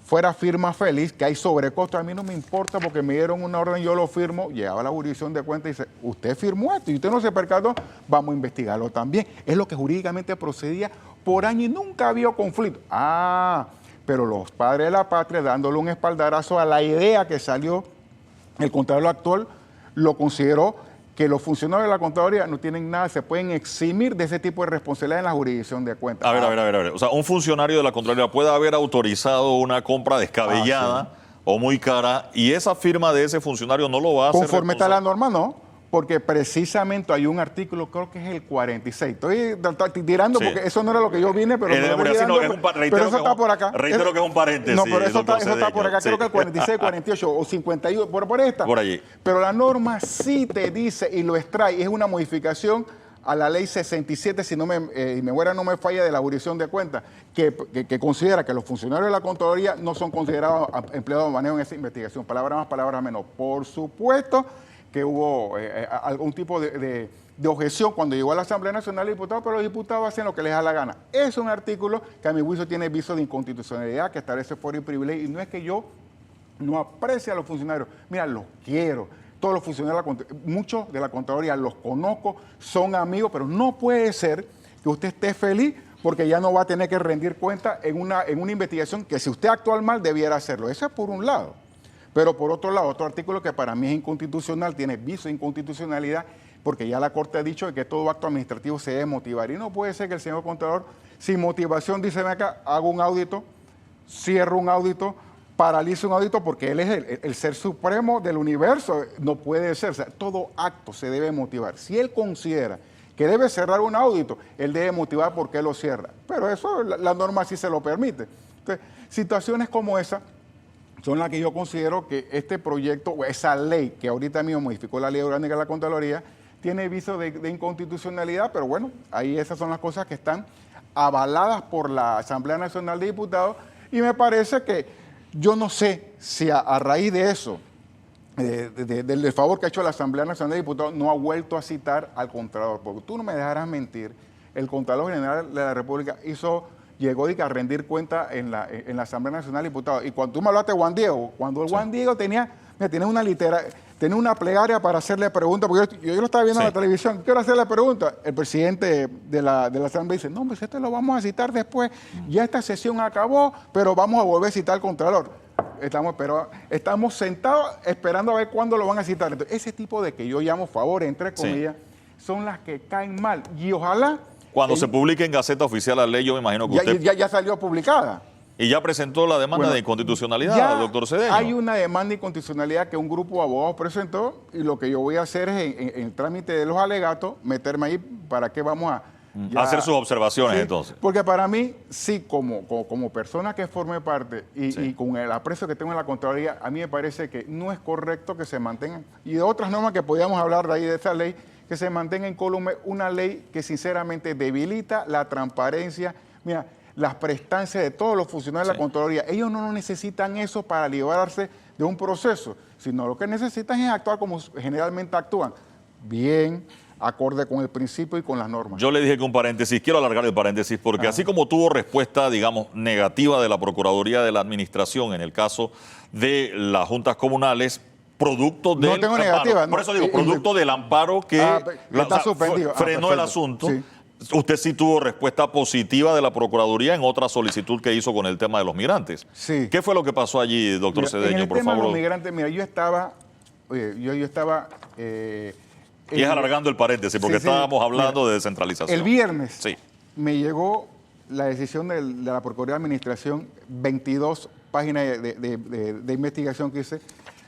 fuera firma feliz, que hay sobrecosto, a mí no me importa porque me dieron una orden, yo lo firmo, llegaba a la jurisdicción de cuenta y dice, usted firmó esto y usted no se percató, vamos a investigarlo también. Es lo que jurídicamente procedía por años y nunca había conflicto. Pero los padres de la patria, dándole un espaldarazo a la idea que salió, el contralor actual lo consideró que los funcionarios de la Contraloría no tienen nada, se pueden eximir de ese tipo de responsabilidad en la jurisdicción de cuentas. A ver. O sea, un funcionario de la Contraloría puede haber autorizado una compra descabellada o muy cara y esa firma de ese funcionario no lo va a hacer. Conforme está la norma, no. porque precisamente hay un artículo, creo que es el 46. Estoy tirando porque eso no era lo que yo vine, pero eso está por acá. Reitero que es un paréntesis. No, pero eso está por acá. Creo que el 46, 48 o 51, por esta. Por allí. Pero la norma sí te dice y lo extrae. Es una modificación a la ley 67, si no mi memoria no me falla, de la jurisdicción de cuentas, que considera que los funcionarios de la Contraloría no son considerados empleados de manejo en esa investigación. Palabras más, palabras menos. Por supuesto que hubo algún tipo de objeción cuando llegó a la Asamblea Nacional de Diputados, pero los diputados hacen lo que les da la gana. Es un artículo que a mi juicio tiene viso de inconstitucionalidad, que establece foro y privilegio, y no es que yo no aprecie a los funcionarios. Mira, los quiero. Todos los funcionarios, muchos de la Contraloría los conozco, son amigos, pero no puede ser que usted esté feliz porque ya no va a tener que rendir cuenta en una investigación que si usted actúa mal debiera hacerlo. Eso es por un lado. Pero por otro lado, otro artículo que para mí es inconstitucional, tiene viso de inconstitucionalidad, porque ya la Corte ha dicho que todo acto administrativo se debe motivar. Y no puede ser que el señor Contralor, sin motivación, dice, ven acá, hago un audito, cierro un audito, paraliza un audito, porque él es el ser supremo del universo. No puede ser. O sea, todo acto se debe motivar. Si él considera que debe cerrar un audito, él debe motivar por qué lo cierra. Pero eso, la norma sí se lo permite. Entonces, situaciones como esa son las que yo considero que este proyecto, o esa ley que ahorita mismo modificó la Ley Orgánica de la Contraloría, tiene viso de inconstitucionalidad, pero bueno, ahí esas son las cosas que están avaladas por la Asamblea Nacional de Diputados, y me parece que yo no sé si a raíz de eso, del favor que ha hecho la Asamblea Nacional de Diputados, no ha vuelto a citar al Contralor, porque tú no me dejarás mentir, el Contralor General de la República llegó a rendir cuenta en la Asamblea Nacional de Diputados. Y cuando tú me hablaste de Juan Diego, cuando el Juan Diego tenía una plegaria para hacerle preguntas, porque yo lo estaba viendo en la televisión, quiero hacerle preguntas. El presidente de la Asamblea dice, no, pues esto lo vamos a citar después, ya esta sesión acabó, pero vamos a volver a citar al Contralor. Estamos sentados esperando a ver cuándo lo van a citar. Entonces, ese tipo de que yo llamo favores, entre comillas, son las que caen mal. Y ojalá... Cuando se publique en Gaceta Oficial la ley, yo me imagino que usted... Ya salió publicada. Y ya presentó la demanda de inconstitucionalidad, doctor Cedeño. Hay una demanda de inconstitucionalidad que un grupo de abogados presentó, y lo que yo voy a hacer es, en el trámite de los alegatos, meterme ahí para que vamos a... hacer sus observaciones, entonces. Porque para mí, sí, como persona que forme parte y con el aprecio que tengo en la Contraloría, a mí me parece que no es correcto que se mantengan, y de otras normas que podíamos hablar de ahí, de esa ley, que se mantenga incólume una ley que sinceramente debilita la transparencia, mira, las prestancias de todos los funcionarios de la Contraloría. Ellos no necesitan eso para librarse de un proceso, sino lo que necesitan es actuar como generalmente actúan, bien, acorde con el principio y con las normas. Yo le dije que un paréntesis, quiero alargar el paréntesis, porque así como tuvo respuesta, digamos, negativa de la Procuraduría de la Administración en el caso de las juntas comunales, producto del no tengo negativa, por eso digo, producto del amparo que está suspendido. Frenó el asunto. Sí. Usted sí tuvo respuesta positiva de la Procuraduría en otra solicitud que hizo con el tema de los migrantes. Sí. ¿Qué fue lo que pasó allí, doctor Cedeño, en el por tema favor? De los migrantes, mira, yo estaba... Y es alargando el paréntesis, porque estábamos hablando de descentralización. El viernes me llegó la decisión de la Procuraduría de Administración, 22 páginas de investigación que hice.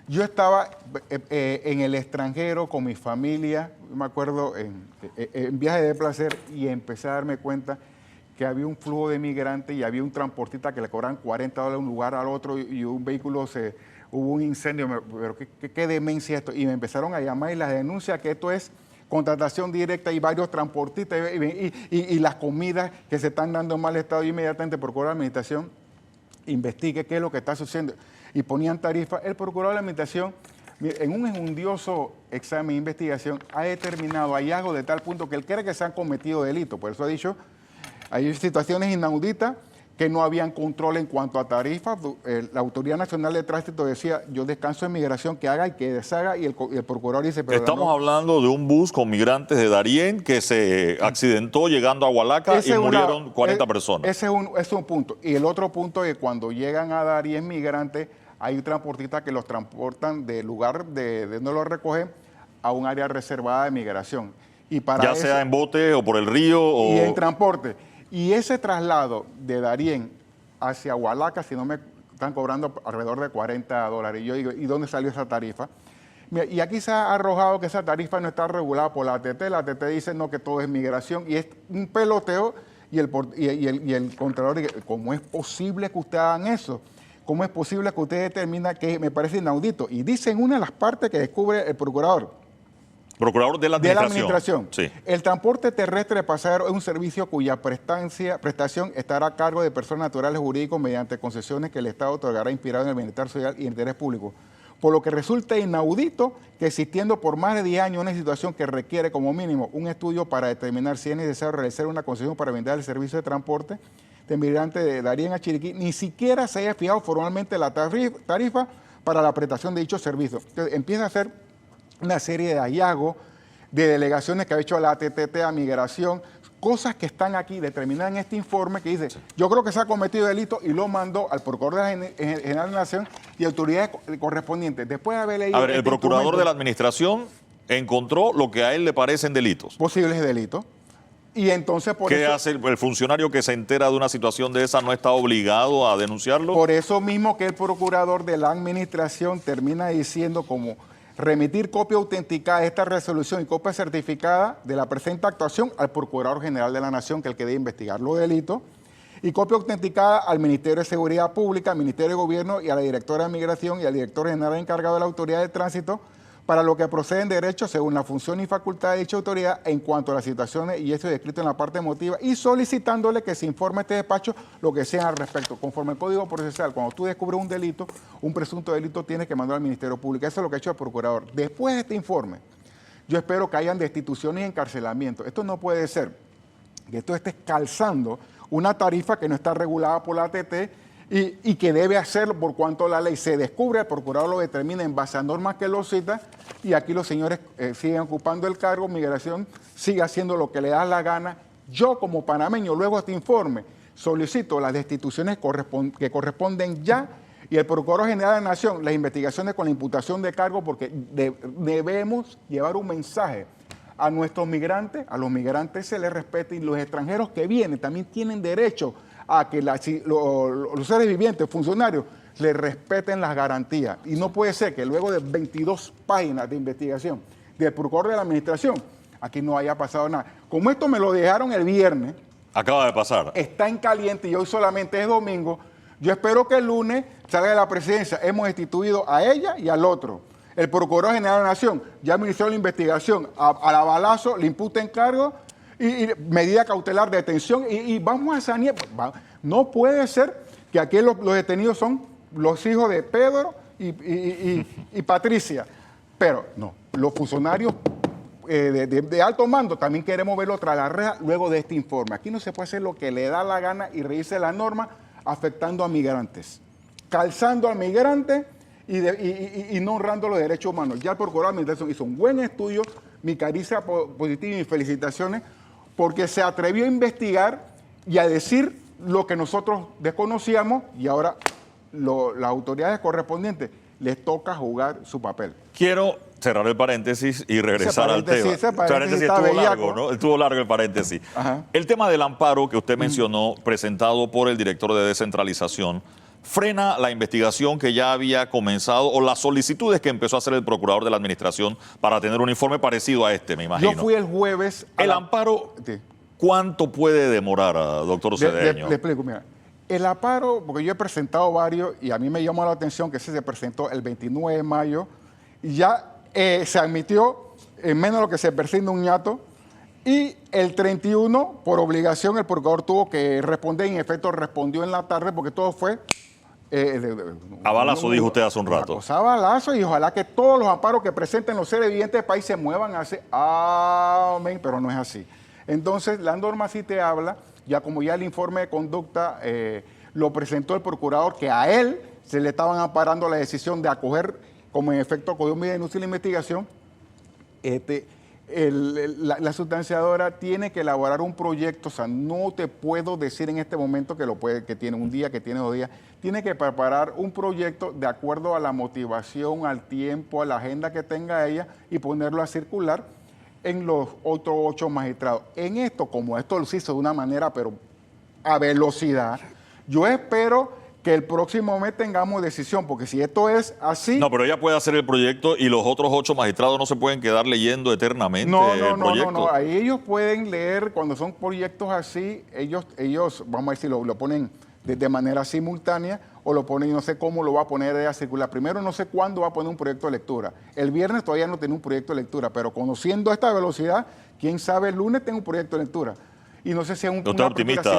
Yo estaba en el extranjero con mi familia, me acuerdo, en viaje de placer, y empecé a darme cuenta que había un flujo de migrantes y había un transportista que le cobraban $40 de un lugar al otro, y un vehículo hubo un incendio. Pero qué demencia esto. Y me empezaron a llamar y las denuncias que esto es contratación directa y varios transportistas y las comidas que se están dando en mal estado. Y inmediatamente procuró la administración investigue qué es lo que está sucediendo. Y ponían tarifas. El procurador de la Administración, en un enjundioso examen de investigación, ha determinado hallazgos de tal punto que él cree que se han cometido delitos. Por eso ha dicho, hay situaciones inauditas que no habían control en cuanto a tarifas. La Autoridad Nacional de Tránsito decía, yo descanso en migración, que haga y que deshaga, y el procurador dice... Pero estamos hablando de un bus con migrantes de Darién que se accidentó llegando a Hualaca y murieron 40 personas. Ese es un punto. Y el otro punto es que cuando llegan a Darién migrantes, hay transportistas que los transportan del lugar de donde los recogen a un área reservada de migración. Y para ya sea en bote o por el río. Y en transporte. Y ese traslado de Darién hacia Hualaca, si no me están cobrando alrededor de $40. Y yo digo, ¿y dónde salió esa tarifa? Mira, y aquí se ha arrojado que esa tarifa no está regulada por la ATT. La ATT dice no, que todo es migración y es un peloteo y el Contralor dice, ¿cómo es posible que ustedes hagan eso? ¿Cómo es posible que ustedes determinen que me parece inaudito? Y dice en una de las partes que descubre el procurador. Procurador de la Administración. Sí. El transporte terrestre de pasajeros es un servicio cuya prestación estará a cargo de personas naturales jurídicos mediante concesiones que el Estado otorgará inspirado en el bienestar social y interés público. Por lo que resulta inaudito que existiendo por más de 10 años una situación que requiere como mínimo un estudio para determinar si es necesario realizar una concesión para brindar el servicio de transporte de migrantes de Darién a Chiriquí, ni siquiera se haya fijado formalmente la tarifa para la prestación de dicho servicio. Entonces empieza a hacer una serie de hallazgos de delegaciones que ha hecho la ATT a Migración, cosas que están aquí determinadas en este informe que dice, yo creo que se ha cometido delito y lo mandó al Procurador General de la Nación y autoridades correspondientes. Después de haber leído... A ver, el Procurador de la Administración encontró lo que a él le parecen delitos. Posibles delitos. Y entonces por ¿Qué eso, hace el funcionario que se entera de una situación de esa? ¿No está obligado a denunciarlo? por eso mismo que el Procurador de la Administración termina diciendo como remitir copia autenticada de esta resolución y copia certificada de la presente actuación al Procurador General de la Nación, que es el que debe investigar los delitos, y copia autenticada al Ministerio de Seguridad Pública, al Ministerio de Gobierno y a la Directora de Migración y al Director General encargado de la Autoridad de Tránsito, para lo que proceden derechos según la función y facultad de dicha autoridad en cuanto a las situaciones y eso descrito en la parte emotiva y solicitándole que se informe a este despacho lo que sea al respecto. Conforme al Código Procesal, cuando tú descubres un delito, un presunto delito, tienes que mandar al Ministerio Público. Eso es lo que ha hecho el Procurador. Después de este informe, yo espero que hayan destituciones y encarcelamientos. Esto no puede ser que esto esté calzando una tarifa que no está regulada por la ATT y que debe hacerlo por cuanto la ley se descubre, el procurador lo determina en base a normas que lo citan y aquí los señores siguen ocupando el cargo, Migración sigue haciendo lo que le da la gana. Yo como panameño, luego de este informe, solicito las destituciones que corresponden ya y el Procurador General de la Nación, las investigaciones con la imputación de cargo porque debemos llevar un mensaje a nuestros migrantes, a los migrantes se les respete y los extranjeros que vienen también tienen derecho a que los seres vivientes, funcionarios, le respeten las garantías. Y no puede ser que luego de 22 páginas de investigación del Procurador de la Administración, aquí no haya pasado nada. Como esto me lo dejaron el viernes, acaba de pasar. está en caliente y hoy solamente es domingo, yo espero que el lunes salga de la presidencia. Hemos destituido a ella y al otro. El Procurador General de la Nación ya inició la investigación, a la balazo le imputa encargo y medida cautelar de detención y vamos a sanear. No puede ser que aquí los detenidos son los hijos de Pedro y Patricia, pero no, los funcionarios de alto mando también queremos verlo tras la reja luego de este informe. Aquí no se puede hacer lo que le da la gana y reírse de la norma afectando a migrantes, calzando al migrante y no honrando los derechos humanos. Ya el Procurador de la Administración hizo un buen estudio, mi caricia positiva y mis felicitaciones, porque se atrevió a investigar y a decir lo que nosotros desconocíamos y ahora las autoridades correspondientes les toca jugar su papel. Quiero cerrar el paréntesis y regresar al tema. Ese paréntesis estuvo está largo, bellaco. ¿no? Estuvo largo el paréntesis. Ajá. El tema del amparo que usted mencionó, presentado por el director de descentralización, frena la investigación que ya había comenzado o las solicitudes que empezó a hacer el Procurador de la Administración para tener un informe parecido a este, me imagino. Yo fui el jueves... El amparo, ¿cuánto puede demorar, doctor Cedeño? Le explico, mira. El amparo, porque yo he presentado varios y a mí me llamó la atención que ese se presentó el 29 de mayo y ya se admitió en menos de lo que se persigue un ñato y el 31, por obligación, el procurador tuvo que responder y en efecto respondió en la tarde porque todo fue... a balazo, dijo usted hace un rato. Cosa a balazo y ojalá que todos los amparos que presenten los seres vivientes del país se muevan hacia... Amén, pero no es así. Entonces, la norma sí te habla, ya como ya el informe de conducta lo presentó el procurador, que a él se le estaban amparando la decisión de acoger, como en efecto acogió mi denuncia y la investigación, la sustanciadora tiene que elaborar un proyecto, o sea, no te puedo decir en este momento que tiene un día, que tiene 2 días, tiene que preparar un proyecto de acuerdo a la motivación, al tiempo, a la agenda que tenga ella y ponerlo a circular en los otros 8 magistrados. En esto, como esto lo hizo de una manera, pero a velocidad, yo espero que el próximo mes tengamos decisión, porque si esto es así... No, pero ella puede hacer el proyecto y los otros 8 magistrados no se pueden quedar leyendo eternamente el proyecto. No, ahí ellos pueden leer, cuando son proyectos así, ellos vamos a decir, lo ponen de manera simultánea o lo ponen, no sé cómo lo va a poner a circular. Primero, no sé cuándo va a poner un proyecto de lectura. El viernes todavía no tiene un proyecto de lectura, pero conociendo esta velocidad, quién sabe, el lunes tengo un proyecto de lectura. Y no sé si es un... ¿Usted es optimista,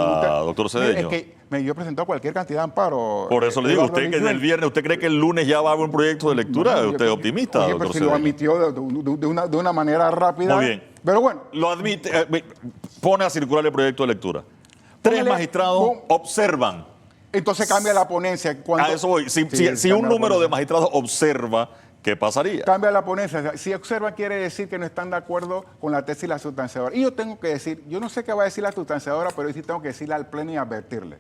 doctor Cedeño? Es que yo he presentado cualquier cantidad de amparos. Por eso le digo, usted que el viernes, ¿usted cree que el lunes ya va a haber un proyecto de lectura? ¿Usted es optimista, oye, doctor pero si lo admitió de una manera rápida. Muy bien. Pero bueno. Lo admite, pone a circular el proyecto de lectura. 3 Póngale, magistrados observan. Entonces cambia la ponencia. A eso voy. Si un número de magistrados observa, ¿qué pasaría? Cambia la ponencia. Si observa quiere decir que no están de acuerdo con la tesis y la sustanciadora. Y yo tengo que decir, yo no sé qué va a decir la sustanciadora, pero yo sí tengo que decirle al Pleno y advertirle.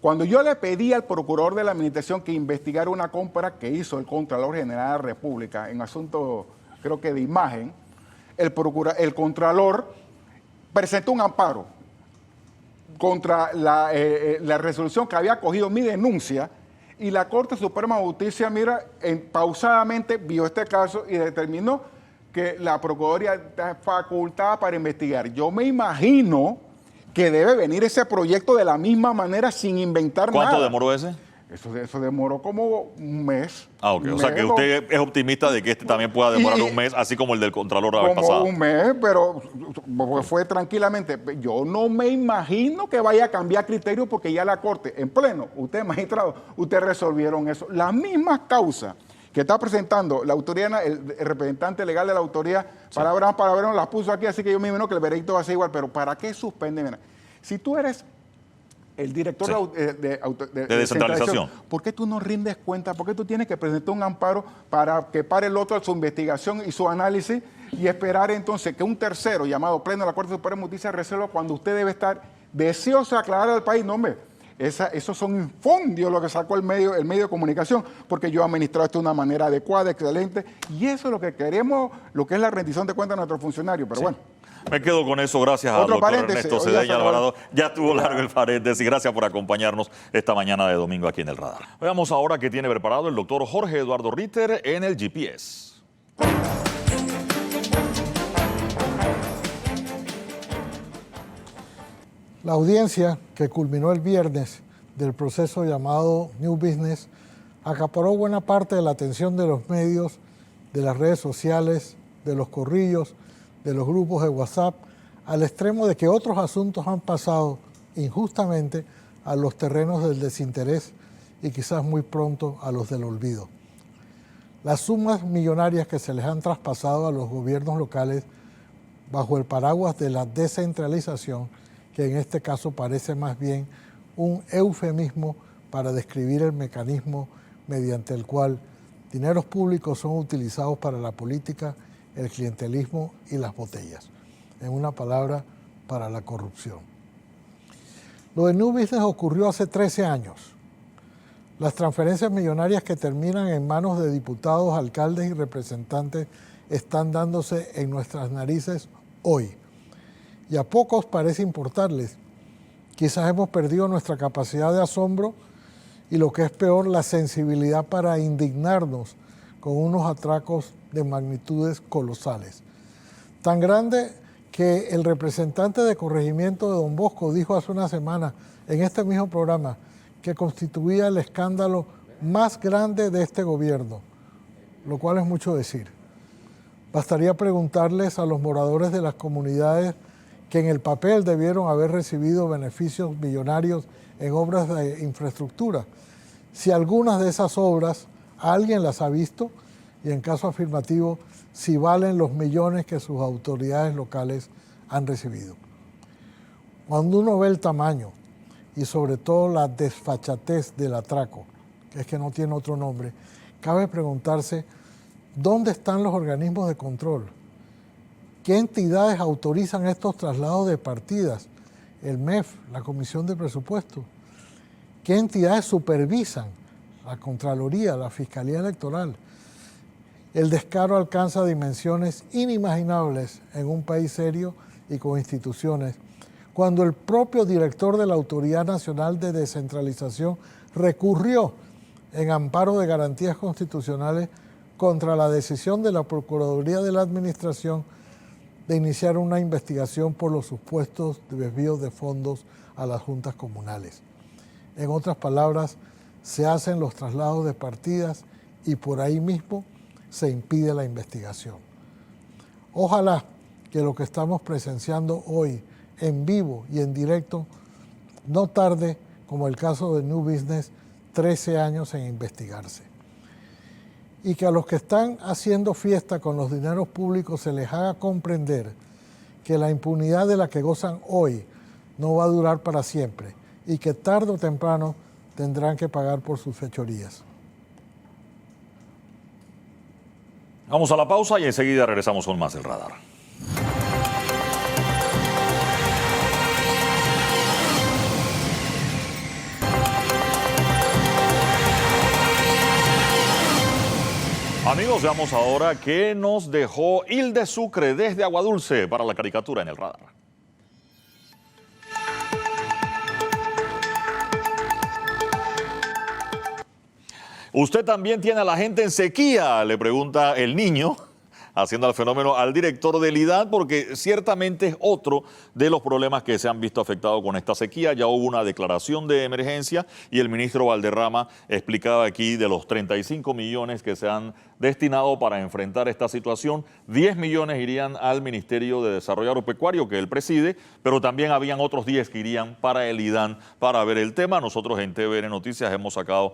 Cuando yo le pedí al procurador de la administración que investigara una compra que hizo el Contralor General de la República en asunto, creo que de imagen, el Contralor presentó un amparo contra la resolución que había cogido mi denuncia, y la Corte Suprema de Justicia, mira, pausadamente vio este caso y determinó que la Procuraduría está facultada para investigar. Yo me imagino que debe venir ese proyecto de la misma manera sin inventar nada. ¿Cuánto demoró ese? Eso demoró como un mes. Ah, ok. O sea que usted es optimista de que este también pueda demorar un mes, así como el del Contralor la vez pasada. Como un mes, pero fue tranquilamente. Yo no me imagino que vaya a cambiar criterio porque ya la Corte, en pleno, usted magistrado, ustedes resolvieron eso. Las mismas causas que está presentando la autoridad, el representante legal de la autoridad, sí, para Abraham las puso aquí, así que yo me imagino que el veredicto va a ser igual, pero ¿para qué suspende? Mira, si tú eres el director de descentralización, ¿por qué tú no rindes cuenta? ¿Por qué tú tienes que presentar un amparo para que pare el otro su investigación y su análisis y esperar entonces que un tercero llamado Pleno de la Corte Suprema de Justicia resuelva cuando usted debe estar deseoso de aclarar al país? No, hombre, esos son infundios lo que sacó el medio de comunicación, porque yo he administrado esto de una manera adecuada, excelente, y eso es lo que queremos, lo que es la rendición de cuentas de nuestros funcionarios, pero sí, bueno. Me quedo con eso, gracias al doctor Ernesto Cedeño Alvarado. Ya estuvo largo el paréntesis, gracias por acompañarnos esta mañana de domingo aquí en El Radar. Veamos ahora qué tiene preparado el doctor Jorge Eduardo Ritter en el GPS. La audiencia que culminó el viernes del proceso llamado New Business acaparó buena parte de la atención de los medios, de las redes sociales, de los corrillos, de los grupos de WhatsApp, al extremo de que otros asuntos han pasado injustamente a los terrenos del desinterés y quizás muy pronto a los del olvido. Las sumas millonarias que se les han traspasado a los gobiernos locales bajo el paraguas de la descentralización, que en este caso parece más bien un eufemismo para describir el mecanismo mediante el cual dineros públicos son utilizados para la política, el clientelismo y las botellas. En una palabra, para la corrupción. Lo de New Business ocurrió hace 13 años. Las transferencias millonarias que terminan en manos de diputados, alcaldes y representantes están dándose en nuestras narices hoy. Y a pocos parece importarles. Quizás hemos perdido nuestra capacidad de asombro y, lo que es peor, la sensibilidad para indignarnos con unos atracos de magnitudes colosales. Tan grande que el representante de corregimiento de Don Bosco dijo hace una semana en este mismo programa que constituía el escándalo más grande de este gobierno, lo cual es mucho decir. Bastaría preguntarles a los moradores de las comunidades que en el papel debieron haber recibido beneficios millonarios en obras de infraestructura, si algunas de esas obras alguien las ha visto, y en caso afirmativo, si valen los millones que sus autoridades locales han recibido. Cuando uno ve el tamaño y sobre todo la desfachatez del atraco, que es que no tiene otro nombre, cabe preguntarse ¿dónde están los organismos de control? ¿Qué entidades autorizan estos traslados de partidas? El MEF, la Comisión de Presupuesto. ¿Qué entidades supervisan? La Contraloría, la Fiscalía Electoral. El descaro alcanza dimensiones inimaginables en un país serio y con instituciones cuando el propio director de la Autoridad Nacional de Descentralización recurrió en amparo de garantías constitucionales contra la decisión de la Procuraduría de la Administración de iniciar una investigación por los supuestos desvíos de fondos a las juntas comunales. En otras palabras, se hacen los traslados de partidas y por ahí mismo se impide la investigación. Ojalá que lo que estamos presenciando hoy en vivo y en directo no tarde, como el caso de New Business, 13 años en investigarse. Y que a los que están haciendo fiesta con los dineros públicos se les haga comprender que la impunidad de la que gozan hoy no va a durar para siempre y que tarde o temprano tendrán que pagar por sus fechorías. Vamos a la pausa y enseguida regresamos con más del radar. Amigos, veamos ahora qué nos dejó Hilde Sucre desde Aguadulce para la caricatura en el radar. ¿Usted también tiene a la gente en sequía?, le pregunta el niño, haciendo el fenómeno al director del IDAD, porque ciertamente es otro de los problemas que se han visto afectados con esta sequía. Ya hubo una declaración de emergencia y el ministro Valderrama explicaba aquí de los 35 millones que se han destinado para enfrentar esta situación, 10 millones irían al Ministerio de Desarrollo Agropecuario que él preside, pero también habían otros 10 que irían para el IDAN para ver el tema. Nosotros en TVN Noticias hemos sacado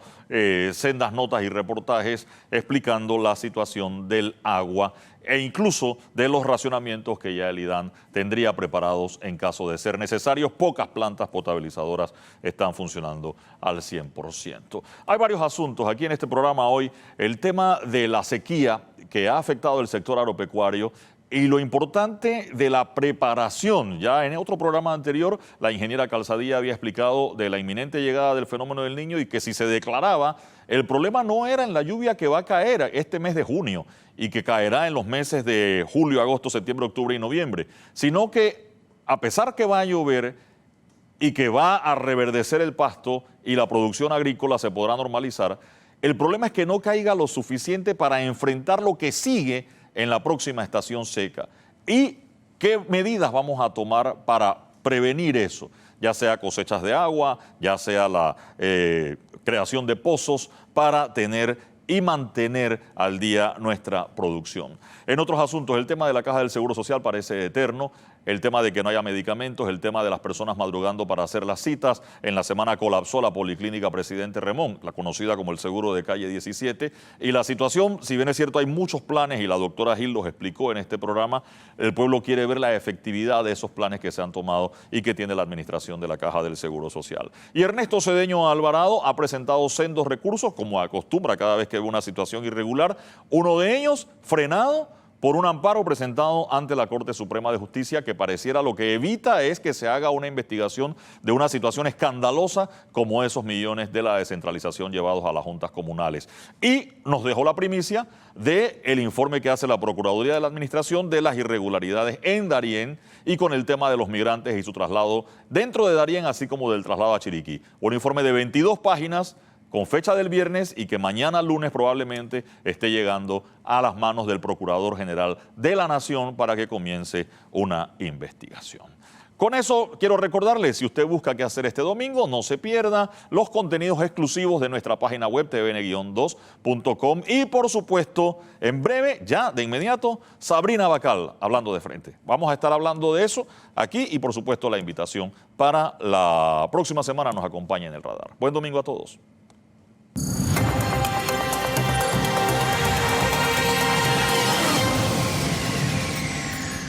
sendas notas y reportajes explicando la situación del agua e incluso de los racionamientos que ya el IDAN tendría preparados en caso de ser necesarios. Pocas plantas potabilizadoras están funcionando al 100%. Hay varios asuntos aquí en este programa hoy. El tema de la sequía que ha afectado el sector agropecuario y lo importante de la preparación. Ya en otro programa anterior, la ingeniera Calzadilla había explicado de la inminente llegada del fenómeno del Niño y que si se declaraba, el problema no era en la lluvia que va a caer este mes de junio y que caerá en los meses de julio, agosto, septiembre, octubre y noviembre, sino que a pesar que va a llover y que va a reverdecer el pasto y la producción agrícola se podrá normalizar, el problema es que no caiga lo suficiente para enfrentar lo que sigue en la próxima estación seca. ¿Y qué medidas vamos a tomar para prevenir eso? Ya sea cosechas de agua, ya sea la creación de pozos para tener y mantener al día nuestra producción. En otros asuntos, el tema de la Caja del Seguro Social parece eterno, el tema de que no haya medicamentos, el tema de las personas madrugando para hacer las citas. En la semana colapsó la Policlínica Presidente Remón, la conocida como el Seguro de Calle 17, y la situación, si bien es cierto, hay muchos planes y la doctora Gil los explicó en este programa, el pueblo quiere ver la efectividad de esos planes que se han tomado y que tiene la administración de la Caja del Seguro Social. Y Ernesto Cedeño Alvarado ha presentado sendos recursos, como acostumbra cada vez que ve una situación irregular, uno de ellos frenado por un amparo presentado ante la Corte Suprema de Justicia que pareciera lo que evita es que se haga una investigación de una situación escandalosa como esos millones de la descentralización llevados a las juntas comunales. Y nos dejó la primicia del informe que hace la Procuraduría de la Administración de las irregularidades en Darién y con el tema de los migrantes y su traslado dentro de Darién, así como del traslado a Chiriquí. Un informe de 22 páginas con fecha del viernes y que mañana lunes probablemente esté llegando a las manos del Procurador General de la Nación para que comience una investigación. Con eso quiero recordarles, si usted busca qué hacer este domingo, no se pierda los contenidos exclusivos de nuestra página web tvn-2.com y por supuesto, en breve, ya de inmediato, Sabrina Bacal, Hablando de Frente. Vamos a estar hablando de eso aquí y por supuesto la invitación para la próxima semana nos acompaña en el radar. Buen domingo a todos.